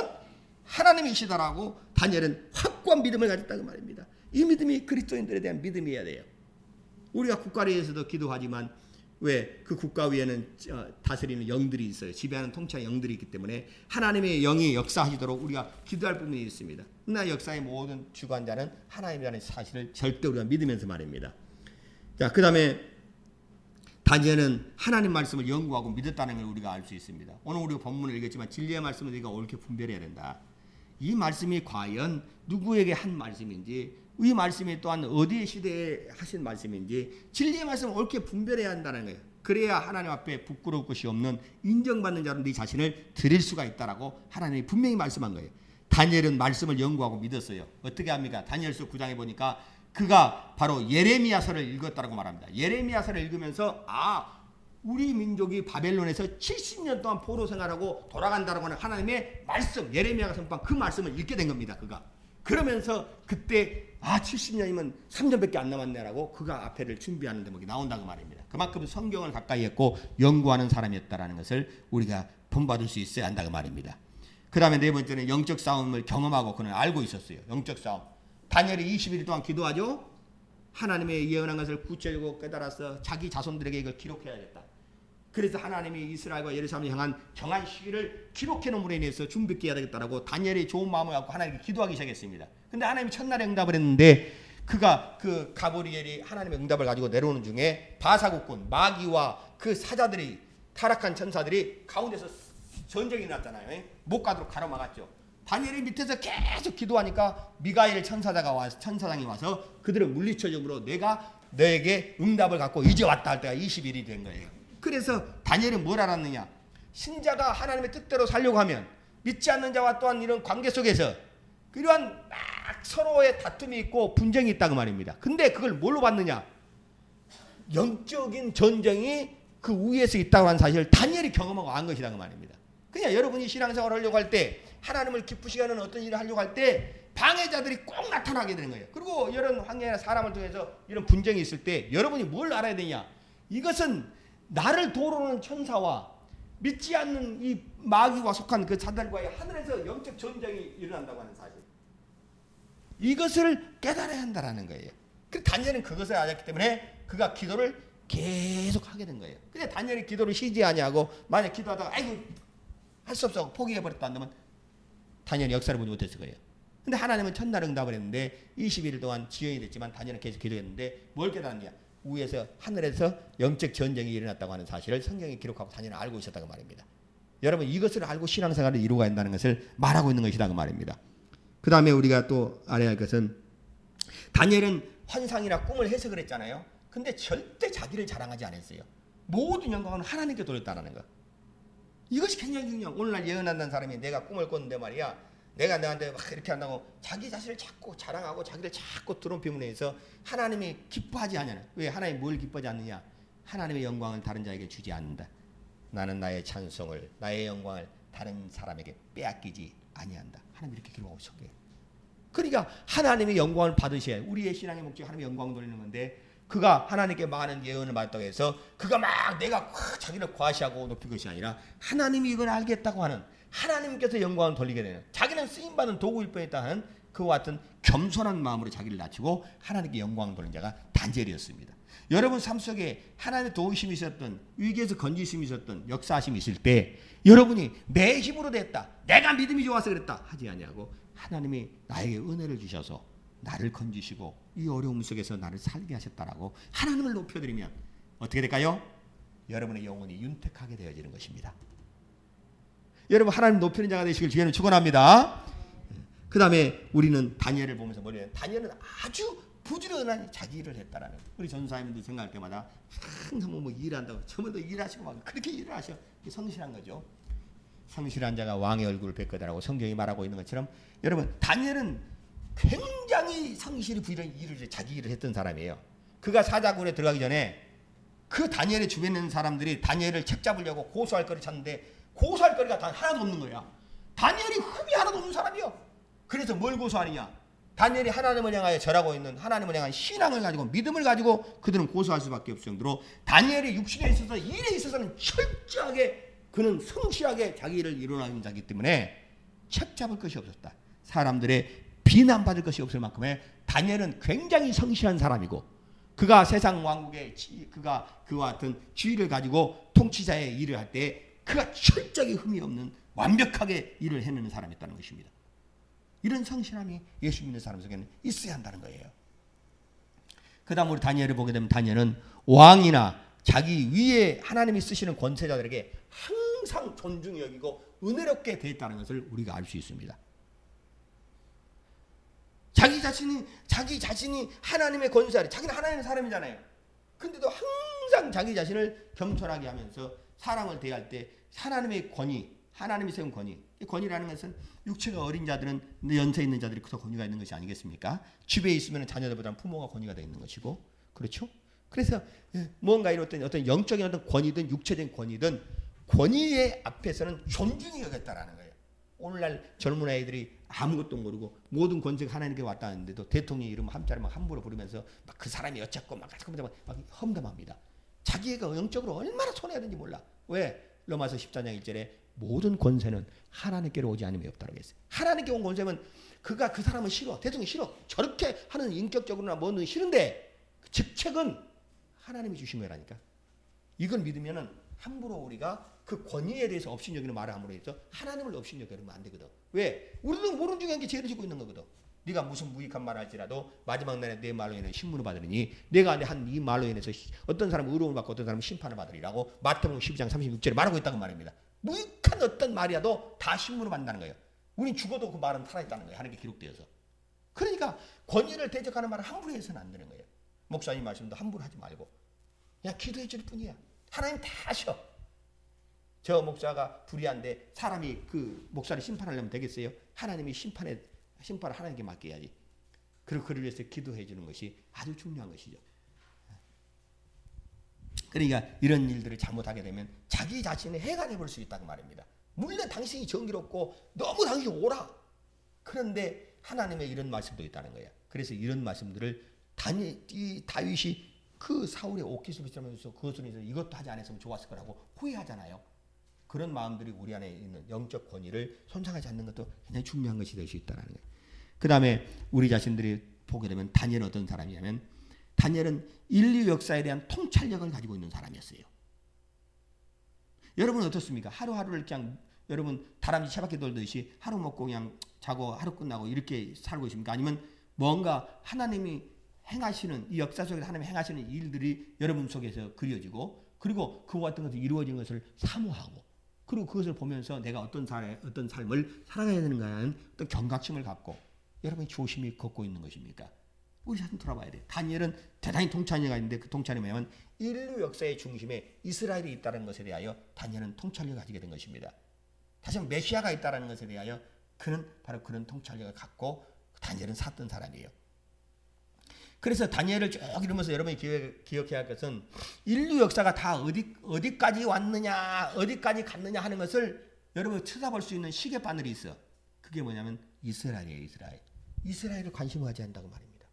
하나님이시다라고 다니엘은 확고한 믿음을 가졌다고 말입니다. 이 믿음이 그리스도인들에 대한 믿음이어야 돼요. 우리가 국가를 위해서도 기도하지만 왜 그 국가 위에는 다스리는 영들이 있어요. 지배하는 통치하는 영들이 있기 때문에 하나님의 영이 역사하시도록 우리가 기도할 부분이 있습니다. 그러나 역사의 모든 주관자는 하나님이라는 사실을 절대 우리가 믿으면서 말입니다. 자, 그 다음에 다니엘은 하나님 말씀을 연구하고 믿었다는 걸 우리가 알 수 있습니다. 오늘 우리가 본문을 읽었지만 진리의 말씀을 우리가 옳게 분별해야 된다. 이 말씀이 과연 누구에게 한 말씀인지, 이 말씀이 또한 어디의 시대에 하신 말씀인지 진리의 말씀을 옳게 분별해야 한다는 거예요. 그래야 하나님 앞에 부끄러울 것이 없는 인정받는 자로 네 자신을 드릴 수가 있다라고 하나님이 분명히 말씀한 거예요. 다니엘은 말씀을 연구하고 믿었어요. 어떻게 합니까? 다니엘서 9장에 보니까 그가 바로 예레미야서를 읽었다고 말합니다. 예레미야서를 읽으면서 우리 민족이 바벨론에서 70년 동안 포로 생활하고 돌아간다라고 하는 하나님의 말씀, 예레미야가 선포한 그 말씀을 읽게 된 겁니다. 그가 그러면서 그때 70년이면 3년밖에 안 남았네라고 그가 앞에를 준비하는 대목이 나온다고 말입니다. 그만큼 성경을 가까이 했고 연구하는 사람이었다라는 것을 우리가 본받을 수 있어야 한다고 말입니다. 그 다음에 네 번째는 영적 싸움을 경험하고 그는 알고 있었어요. 영적 싸움. 다니엘이 20일 동안 기도하죠. 하나님의 예언한 것을 구체적으로 깨달아서 자기 자손들에게 이걸 기록해야겠다. 그래서 하나님이 이스라엘과 예루살렘을 향한 정한 시기를 기록해 놓음으로 인해서 준비케 해야 되겠다라고 다니엘이 좋은 마음을 갖고 하나님께 기도하기 시작했습니다. 근데 하나님이 첫날에 응답을 했는데 그가 그 가브리엘이 하나님의 응답을 가지고 내려오는 중에 바사국군 마귀와 그 사자들이 타락한 천사들이 가운데서 전쟁이 났잖아요. 못 가도록 가로막았죠. 다니엘이 밑에서 계속 기도하니까 미가엘 천사장이 와서 그들을 물리쳐 주므로 내가 너에게 응답을 갖고 이제 왔다 할 때가 20일이 된 거예요. 그래서 다니엘은 뭘 알았느냐? 신자가 하나님의 뜻대로 살려고 하면 믿지 않는 자와 또한 이런 관계 속에서 이러한 막 서로의 다툼이 있고 분쟁이 있다고 말입니다. 근데 그걸 뭘로 받느냐? 영적인 전쟁이 그 위에서 있다고 하는 사실을 다니엘이 경험하고 안 것이다 그 말입니다. 그냥 여러분이 신앙생활을 하려고 할 때 하나님을 기쁘시게 하는 어떤 일을 하려고 할 때 방해자들이 꼭 나타나게 되는 거예요. 그리고 이런 환경이나 사람을 통해서 이런 분쟁이 있을 때 여러분이 뭘 알아야 되냐? 이것은 나를 도우는 천사와 믿지 않는 이 마귀와 속한 그 사단과의 하늘에서 영적 전쟁이 일어난다고 하는 사실. 이것을 깨달아야 한다라는 거예요. 그 다니엘은 그것을 알았기 때문에 그가 기도를 계속 하게 된 거예요. 근데 다니엘이 기도를 쉬지 아니하고 만약 기도하다가 할 수 없어 포기해버렸다 한다면 다니엘이 역사를 보지 못했을 거예요. 근데 하나님은 첫날 응답을 했는데 21일 동안 지연이 됐지만 다니엘은 계속 기도했는데 뭘 깨달았냐? 위에서 하늘에서 영적 전쟁이 일어났다고 하는 사실을 성경에 기록하고 다니엘은 알고 있었다고 말입니다. 여러분 이것을 알고 신앙생활을 이루어야 한다는 것을 말하고 있는 것이라고 말입니다. 그 다음에 우리가 또 알아야 할 것은 다니엘은 환상이나 꿈을 해석을 했잖아요. 근데 절대 자기를 자랑하지 않았어요. 모든 영광은 하나님께 돌렸다는 거. 이것이 굉장히 중요해요. 오늘날 예언한다는 사람이 내가 꿈을 꿨는데 말이야. 내가 너한테 막 이렇게 한다고 자기 자신을 자꾸 자랑하고 자기를 자꾸 드럼피문에 해서 하나님이 기뻐하지 않냐. 왜 하나님이 뭘 기뻐하지 않느냐. 하나님의 영광을 다른 자에게 주지 않는다. 나는 나의 찬송을 나의 영광을 다른 사람에게 빼앗기지 아니한다. 하나님 이렇게 기록하고 있어요. 그러니까 하나님의 영광을 받으셔야 해요. 우리의 신앙의 목적이 하나님의 영광을 돌리는 건데 그가 하나님께 많은 예언을 받았다고 해서 그가 막 내가 자기를 과시하고 높인 것이 아니라 하나님이 이걸 알겠다고 하는 하나님께서 영광을 돌리게 되는 자기는 쓰임받은 도구일 뿐이다 하는 그와 같은 겸손한 마음으로 자기를 낮추고 하나님께 영광을 돌린 자가 다니엘이었습니다. 여러분 삶 속에 하나님의 도우심이 있었던 위기에서 건지심이 있었던 역사하심이 있을 때 여러분이 내 힘으로 됐다. 내가 믿음이 좋아서 그랬다. 하지 아니하고 하나님이 나에게 은혜를 주셔서 나를 건지시고 이 어려움 속에서 나를 살게 하셨다라고 하나님을 높여드리면 어떻게 될까요? 여러분의 영혼이 윤택하게 되어지는 것입니다. 여러분 하나님 높이는 자가 되시길 주님은 축원합니다. 그 다음에 우리는 다니엘을 보면서 뭐래요? 다니엘은 아주 부지런한 자기 일을 했다라는. 우리 전사님들 생각할 때마다 항상 뭐 일한다고 저번도 일하시고 막 그렇게 일을 하셔. 성실한 거죠. 성실한 자가 왕의 얼굴을 뵐 거다라고 성경이 말하고 있는 것처럼 여러분 다니엘은 굉장히 성실히 부지런히 자기 일을 했던 사람이에요. 그가 사자굴에 들어가기 전에 그 다니엘의 주변에 있는 사람들이 다니엘을 책 잡으려고 고소할 거리 찾는데 고소할 거리가 단 하나도 없는 거야. 다니엘이 흠이 하나도 없는 사람이요. 그래서 뭘 고소하느냐? 다니엘이 하나님을 향하여 절하고 있는 하나님을 향한 신앙을 가지고 믿음을 가지고 그들은 고소할 수밖에 없을 정도로 다니엘이 육신에 있어서 일에 있어서는 철저하게 그는 성실하게 자기 일을 이루어나가는 자이기 때문에 책 잡을 것이 없었다. 사람들의 비난받을 것이 없을 만큼의 다니엘은 굉장히 성실한 사람이고 그가 세상 왕국의 그가 그와 같은 지위를 가지고 통치자의 일을 할 때 그가 철저하게 흠이 없는 완벽하게 일을 해내는 사람이었다는 것입니다. 이런 성실함이 예수 믿는 사람 속에는 있어야 한다는 거예요. 그 다음 우리 다니엘을 보게 되면 다니엘은 왕이나 자기 위에 하나님이 쓰시는 권세자들에게 항상 존중이 여기고 은혜롭게 되어 있다는 것을 우리가 알 수 있습니다. 자기 자신이 하나님의 권세자리, 자기는 하나님의 사람이잖아요. 근데도 항상 자기 자신을 겸손하게 하면서 사람을 대할 때 하나님의 권위, 하나님이 세운 권위. 이 권위라는 것은 육체가 어린 자들은 연세 있는 자들이 더 권위가 있는 것이 아니겠습니까? 집에 있으면 자녀들보다는 부모가 권위가 되어 있는 것이고, 그렇죠? 그래서 뭔가 이런 어떤 영적인 어떤 권위든 육체적인 권위든 권위의 앞에서는 존중이 여겼다라는 거예요. 오늘날 젊은 아이들이 아무것도 모르고 모든 권세가 하나님께 왔다는데도 대통령 이름 한자를 막 함부로 부르면서 막 그 사람이 어쨌고 막 험담합니다. 자기가 영적으로 얼마나 손해야 되는지 몰라. 왜? 로마서 14장 1절에 모든 권세는 하나님께로 오지 않으면 없다고 했어요. 하나님께 온 권세는 그가 그 사람은 싫어. 대통령이 싫어. 저렇게 하는 인격적으로나 뭐는 싫은데 직책은 하나님이 주신 거라니까. 이걸 믿으면은 함부로 우리가 그 권위에 대해서 업신여기는 말을 함으로 해서 하나님을 업신여기면 안 되거든. 왜? 우리도 모르는 중에 게 죄를 짓고 있는 거거든. 네가 무슨 무익한 말을 할지라도 마지막 날에 내 말로 인해 신문을 받으리니 내가 한 이 말로 인해서 어떤 사람은 의로움을 받고 어떤 사람은 심판을 받으리라고 마태복음 12장 36절에 말하고 있다고 말입니다. 무익한 어떤 말이라도 다 신문을 받는다는 거예요. 우린 죽어도 그 말은 살아있다는 거예요. 하나님께 기록되어서. 그러니까 권위를 대적하는 말을 함부로 해서는 안 되는 거예요. 목사님 말씀도 함부로 하지 말고 그냥 기도해 줄 뿐이야. 하나님 다 아셔. 저 목사가 불의한데 사람이 그 목사를 심판하려면 되겠어요? 하나님이 심판을 하나님께 맡겨야지. 그리고 그를 위해서 기도해 주는 것이 아주 중요한 것이죠. 그러니까 이런 일들을 잘못하게 되면 자기 자신을 해가 되볼 수 있다고 말입니다. 물론 당신이 정의롭고 너무 당신이 옳아. 그런데 하나님의 이런 말씀도 있다는 거예요. 그래서 이런 말씀들을 다윗이 그 사울의 옥기수 비치면서 그것을 해서 이것도 하지 않았으면 좋았을 거라고 후회하잖아요. 그런 마음들이 우리 안에 있는 영적 권위를 손상하지 않는 것도 굉장히 중요한 것이 될 수 있다는 거예요. 그 다음에 우리 자신들이 보게 되면 다니엘은 어떤 사람이냐면 다니엘은 인류 역사에 대한 통찰력을 가지고 있는 사람이었어요. 여러분은 어떻습니까? 하루하루를 그냥 여러분 다람쥐 채바퀴 돌듯이 하루 먹고 그냥 자고 하루 끝나고 이렇게 살고 있습니까? 아니면 뭔가 하나님이 행하시는 이 역사 속에서 하나님이 행하시는 일들이 여러분 속에서 그려지고 그리고 그와 같은 것이 이루어진 것을 사모하고 그리고 그것을 보면서 내가 어떤 삶을 살아가야 되는가 하는 어떤 경각심을 갖고 여러분이 조심히 걷고 있는 것입니까? 우리 자신 돌아봐야 돼. 다니엘은 대단히 통찰력이 있는데 그 통찰이 뭐냐면 인류 역사의 중심에 이스라엘이 있다는 것에 대하여 다니엘은 통찰력을 가지게 된 것입니다. 다시 한번 메시아가 있다는 것에 대하여 그는 바로 그런 통찰력을 갖고 다니엘은 샀던 사람이에요. 그래서 다니엘을 쭉 이루면서 여러분이 기억해야 할 것은 인류 역사가 다 어디까지 왔느냐 어디까지 갔느냐 하는 것을 여러분이 쳐다볼 수 있는 시계바늘이 있어. 그게 뭐냐면 이스라엘이에요. 이스라엘을 관심을 가져야 한다고 말입니다.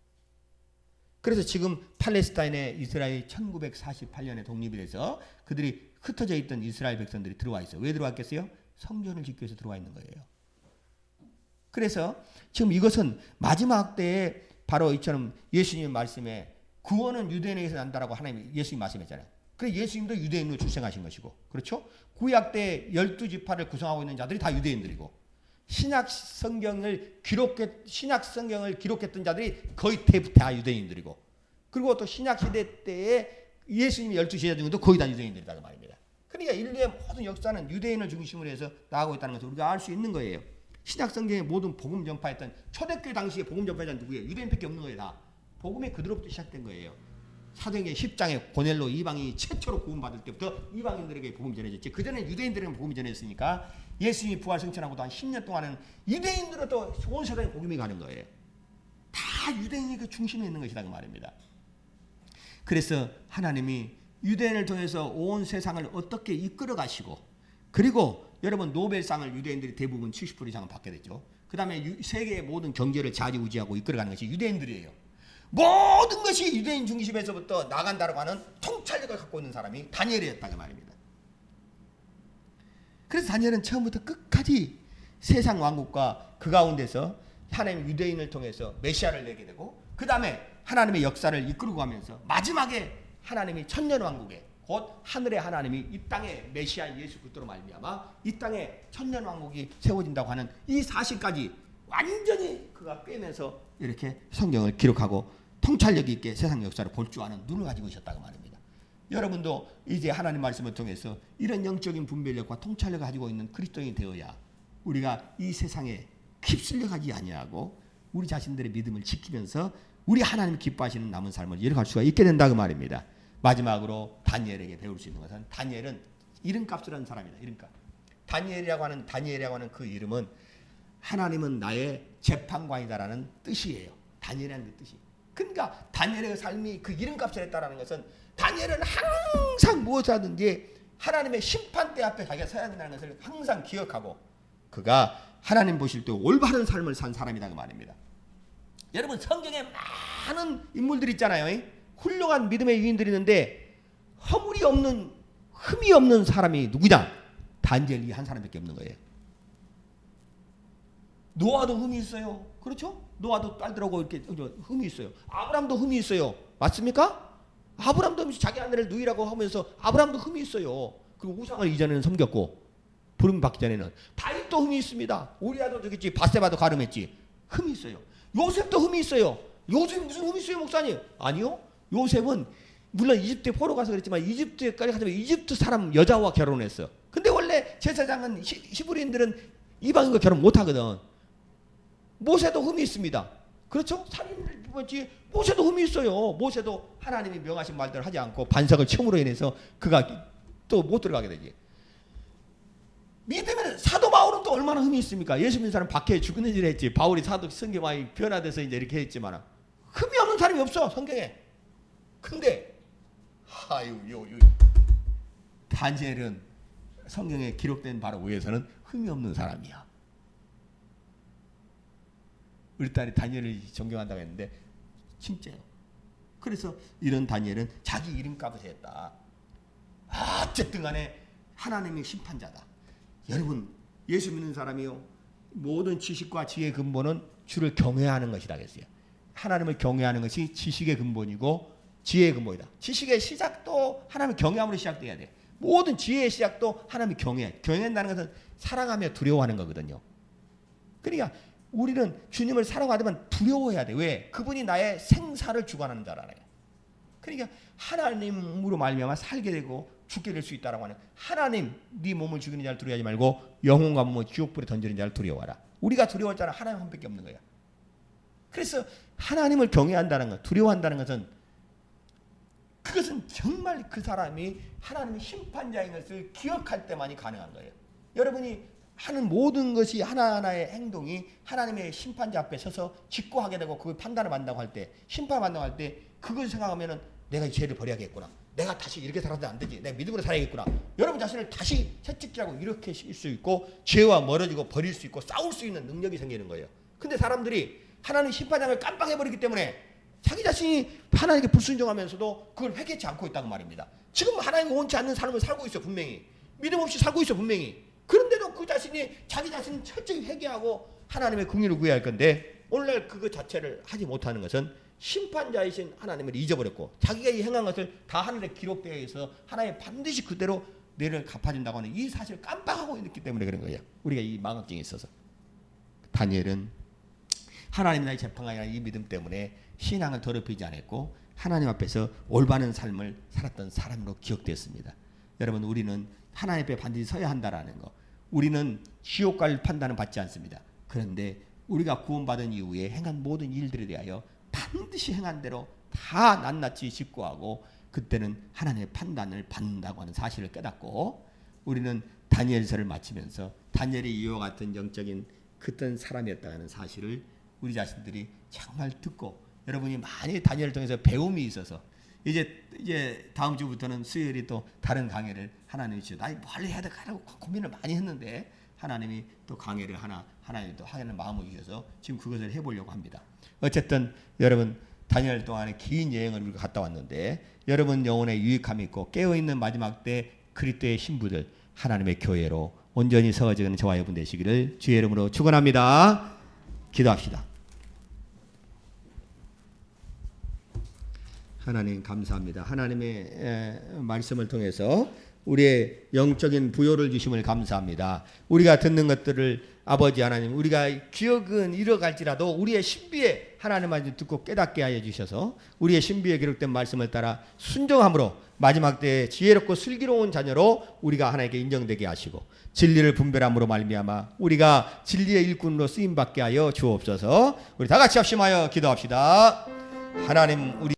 그래서 지금 팔레스타인에 이스라엘이 1948년에 독립이 돼서 그들이 흩어져 있던 이스라엘 백성들이 들어와 있어요. 왜 들어왔겠어요? 성전을 짓기 위해서 들어와 있는 거예요. 그래서 지금 이것은 마지막 때에 바로 이처럼 예수님 말씀에 구원은 유대인에게서 난다라고 하나님 예수님 말씀했잖아요. 그래서 예수님도 유대인으로 출생하신 것이고 그렇죠? 구약 때 12지파를 구성하고 있는 자들이 다 유대인들이고 신약 성경을 기록했던 자들이 거의 다 유대인들이고 그리고 또 신약 시대 때에 예수님이 12제자 중에도 거의 다 유대인들이라고 말입니다. 그러니까 인류의 모든 역사는 유대인을 중심으로 해서 나아가고 있다는 것을 우리가 알 수 있는 거예요. 신약 성경의 모든 복음 전파했던 초대교회 당시에 복음 전파자는 누구예요? 유대인밖에 없는 거예요. 다. 복음이 그대로부터 시작된 거예요. 사도행전 10장에 고넬로 이방인이 최초로 구원받을 때부터 이방인들에게 복음이 전해졌지. 그전에는 유대인들에게 복음이 전해졌으니까 예수님이 부활 승천하고도 한 10년 동안은 유대인들로도 온 세상에 복음이 가는 거예요. 다 유대인이 그 중심에 있는 것이다 그 말입니다. 그래서 하나님이 유대인을 통해서 온 세상을 어떻게 이끌어 가시고 그리고 여러분 노벨상을 유대인들이 대부분 70% 이상은 받게 됐죠. 그 다음에 세계의 모든 경제를 좌지우지하고 이끌어가는 것이 유대인들이에요. 모든 것이 유대인 중심에서부터 나간다고 하는 통찰력을 갖고 있는 사람이 다니엘이었다고 말입니다. 그래서 다니엘은 처음부터 끝까지 세상 왕국과 그 가운데서 하나님 유대인을 통해서 메시아를 내게 되고 그 다음에 하나님의 역사를 이끌고 가면서 마지막에 하나님이 천년왕국에 곧 하늘의 하나님이 이 땅에 메시아 예수 그리스도로 말미암아 이 땅에 천년왕국이 세워진다고 하는 이 사실까지 완전히 그가 빼면서 이렇게 성경을 기록하고 통찰력 있게 세상 역사를 볼 줄 아는 눈을 가지고 있었다고 말입니다. 여러분도 이제 하나님 말씀을 통해서 이런 영적인 분별력과 통찰력을 가지고 있는 그리스도인이 되어야 우리가 이 세상에 휩쓸려 가지 아니하고 우리 자신들의 믿음을 지키면서 우리 하나님 기뻐하시는 남은 삶을 이어갈 수가 있게 된다고 말입니다. 마지막으로 다니엘에게 배울 수 있는 것은 다니엘은 이름값을 한 사람이다. 이름값. 다니엘이라고 하는 그 이름은 하나님은 나의 재판관이다라는 뜻이에요. 다니엘이라는 그 뜻이. 그러니까 다니엘의 삶이 그 이름값을 했다라는 것은 다니엘은 항상 무엇을 하든지 하나님의 심판대 앞에 자기가 서야 된다는 것을 항상 기억하고 그가 하나님 보실 때 올바른 삶을 산 사람이다 그 말입니다. 여러분 성경에 많은 인물들이 있잖아요. 훌륭한 믿음의 유인들이 있는데 흠이 없는 사람이 누구냐? 다니엘이 한 사람밖에 없는 거예요. 노아도 흠이 있어요. 그렇죠? 노아도 딸들하고 이렇게 흠이 있어요. 아브람도 흠이 있어요. 맞습니까? 아브람도 자기 아내를 누이라고 하면서 아브람도 흠이 있어요. 그리고 우상을 이전에는 섬겼고 부름 받기 전에는 다윗도 흠이 있습니다. 우리아도 저기지 바세바도 가늠했지. 흠이 있어요. 요셉도 흠이 있어요. 요셉이 무슨 흠이 있어요, 목사님? 아니요. 요셉은 물론 이집트에 포로 가서 그랬지만 이집트에까지 가자면 이집트 사람 여자와 결혼했어요. 근데 원래 제사장은 히브리인들은 이방인과 결혼 못하거든. 모세도 흠이 있습니다. 그렇죠? 살인을 입었지. 모세도 흠이 있어요. 모세도 하나님이 명하신 말대로 하지 않고 반석을 첨으로 인해서 그가 또 못 들어가게 되지. 믿으면 사도 바울은 또 얼마나 흠이 있습니까? 예수 믿는 사람 밖에 죽는 일을 했지. 바울이 사도 성경 많이 변화돼서 이제 이렇게 했지만 흠이 없는 사람이 없어 성경에. 근데 다니엘은 성경에 기록된 바로 위에서는 흠이 없는 사람이야. 우리 딸이 다니엘을 존경한다고 했는데 진짜요. 그래서 이런 다니엘은 자기 이름값을 했다. 어쨌든 간에 하나님의 심판자다. 여러분 예수 믿는 사람이요 모든 지식과 지혜의 근본은 주를 경외하는 것이다 그랬어요. 하나님을 경외하는 것이 지식의 근본이고 지혜의 근본이다. 지식의 시작도 하나님을 경외함으로 시작돼야 돼. 모든 지혜의 시작도 하나님을 경외해. 경외한다는 것은 사랑하며 두려워하는 거거든요. 그러니까 우리는 주님을 사랑하지만 두려워해야 돼. 왜? 그분이 나의 생사를 주관하는 자라요. 그러니까 하나님으로 말미암아 살게 되고 죽게 될 수 있다라고 하는 하나님, 네 몸을 죽이는 자를 두려워하지 말고 영혼과 몸을 지옥불에 던지는 자를 두려워하라. 우리가 두려워할 자는 하나님 한 밖에 없는 거야. 그래서 하나님을 경외한다는 것, 두려워한다는 것은 그것은 정말 그 사람이 하나님의 심판자인 것을 기억할 때만이 가능한 거예요. 여러분이 하는 모든 것이 하나하나의 행동이 하나님의 심판자 앞에 서서 직고하게 되고 그걸 판단을 받는다고 할 때, 심판을 받는다고 할 때 그걸 생각하면은 내가 이 죄를 버려야겠구나. 내가 다시 이렇게 살아도 안 되지. 내가 믿음으로 살아야겠구나. 여러분 자신을 다시 채찍질하고 이렇게 쉴 수 있고 죄와 멀어지고 버릴 수 있고 싸울 수 있는 능력이 생기는 거예요. 근데 사람들이 하나님 심판장을 깜빡해버리기 때문에 자기 자신이 하나님께 불순종하면서도 그걸 회개치 않고 있다고 말입니다. 지금 하나님을 원치 않는 삶을 살고 있어 분명히. 믿음 없이 살고 있어 분명히. 그런데도 그 자신이 자기 자신을 철저히 회개하고 하나님의 긍휼을 구해야 할 건데 오늘날 그거 자체를 하지 못하는 것은 심판자이신 하나님을 잊어버렸고 자기가 이 행한 것을 다 하늘에 기록되어 있어 하나님 반드시 그대로 내를 갚아준다고 하는 이 사실을 깜빡하고 있기 때문에 그런 거예요. 우리가 이 망각증이 있어서. 다니엘은 하나님 나의 재판관이라 이 믿음 때문에 신앙을 더럽히지 않았고 하나님 앞에서 올바른 삶을 살았던 사람으로 기억되었습니다. 여러분 우리는 하나님 앞에 반드시 서야 한다라는 거. 우리는 지옥 갈 판단은 받지 않습니다. 그런데 우리가 구원받은 이후에 행한 모든 일들에 대하여 반드시 행한 대로 다 낱낱이 직고하고 그때는 하나님의 판단을 받는다고 하는 사실을 깨닫고 우리는 다니엘서를 마치면서 다니엘이 이와 같은 영적인 그떤 사람이었다는 사실을 우리 자신들이 정말 듣고 여러분이 많이 다니엘을 통해서 배움이 있어서 이제 다음 주부터는 수요일이 또 다른 강의를 하나님이 주셔서 나 뭘 해야 될까라고 고민을 많이 했는데 하나님이 또 강의를 하나님 또 하는 마음을 주셔서 지금 그것을 해보려고 합니다. 어쨌든 여러분 다니엘 동안의 긴 여행을 우리가 갔다 왔는데 여러분 영혼에 유익함이 있고 깨어있는 마지막 때 그리스도의 신부들 하나님의 교회로 온전히 서어지는 저와 여러분 되시기를 주의 이름으로 축원합니다. 기도합시다. 하나님 감사합니다. 하나님의 말씀을 통해서 우리의 영적인 부요를 주심을 감사합니다. 우리가 듣는 것들을 아버지 하나님 우리가 기억은 잃어갈지라도 우리의 신비에 하나님 말씀 듣고 깨닫게 하여 주셔서 우리의 신비에 기록된 말씀을 따라 순종함으로 마지막 때에 지혜롭고 슬기로운 자녀로 우리가 하나님께 인정되게 하시고 진리를 분별함으로 말미암아 우리가 진리의 일꾼으로 쓰임받게 하여 주옵소서. 우리 다 같이 합심하여 기도합시다. 하나님 우리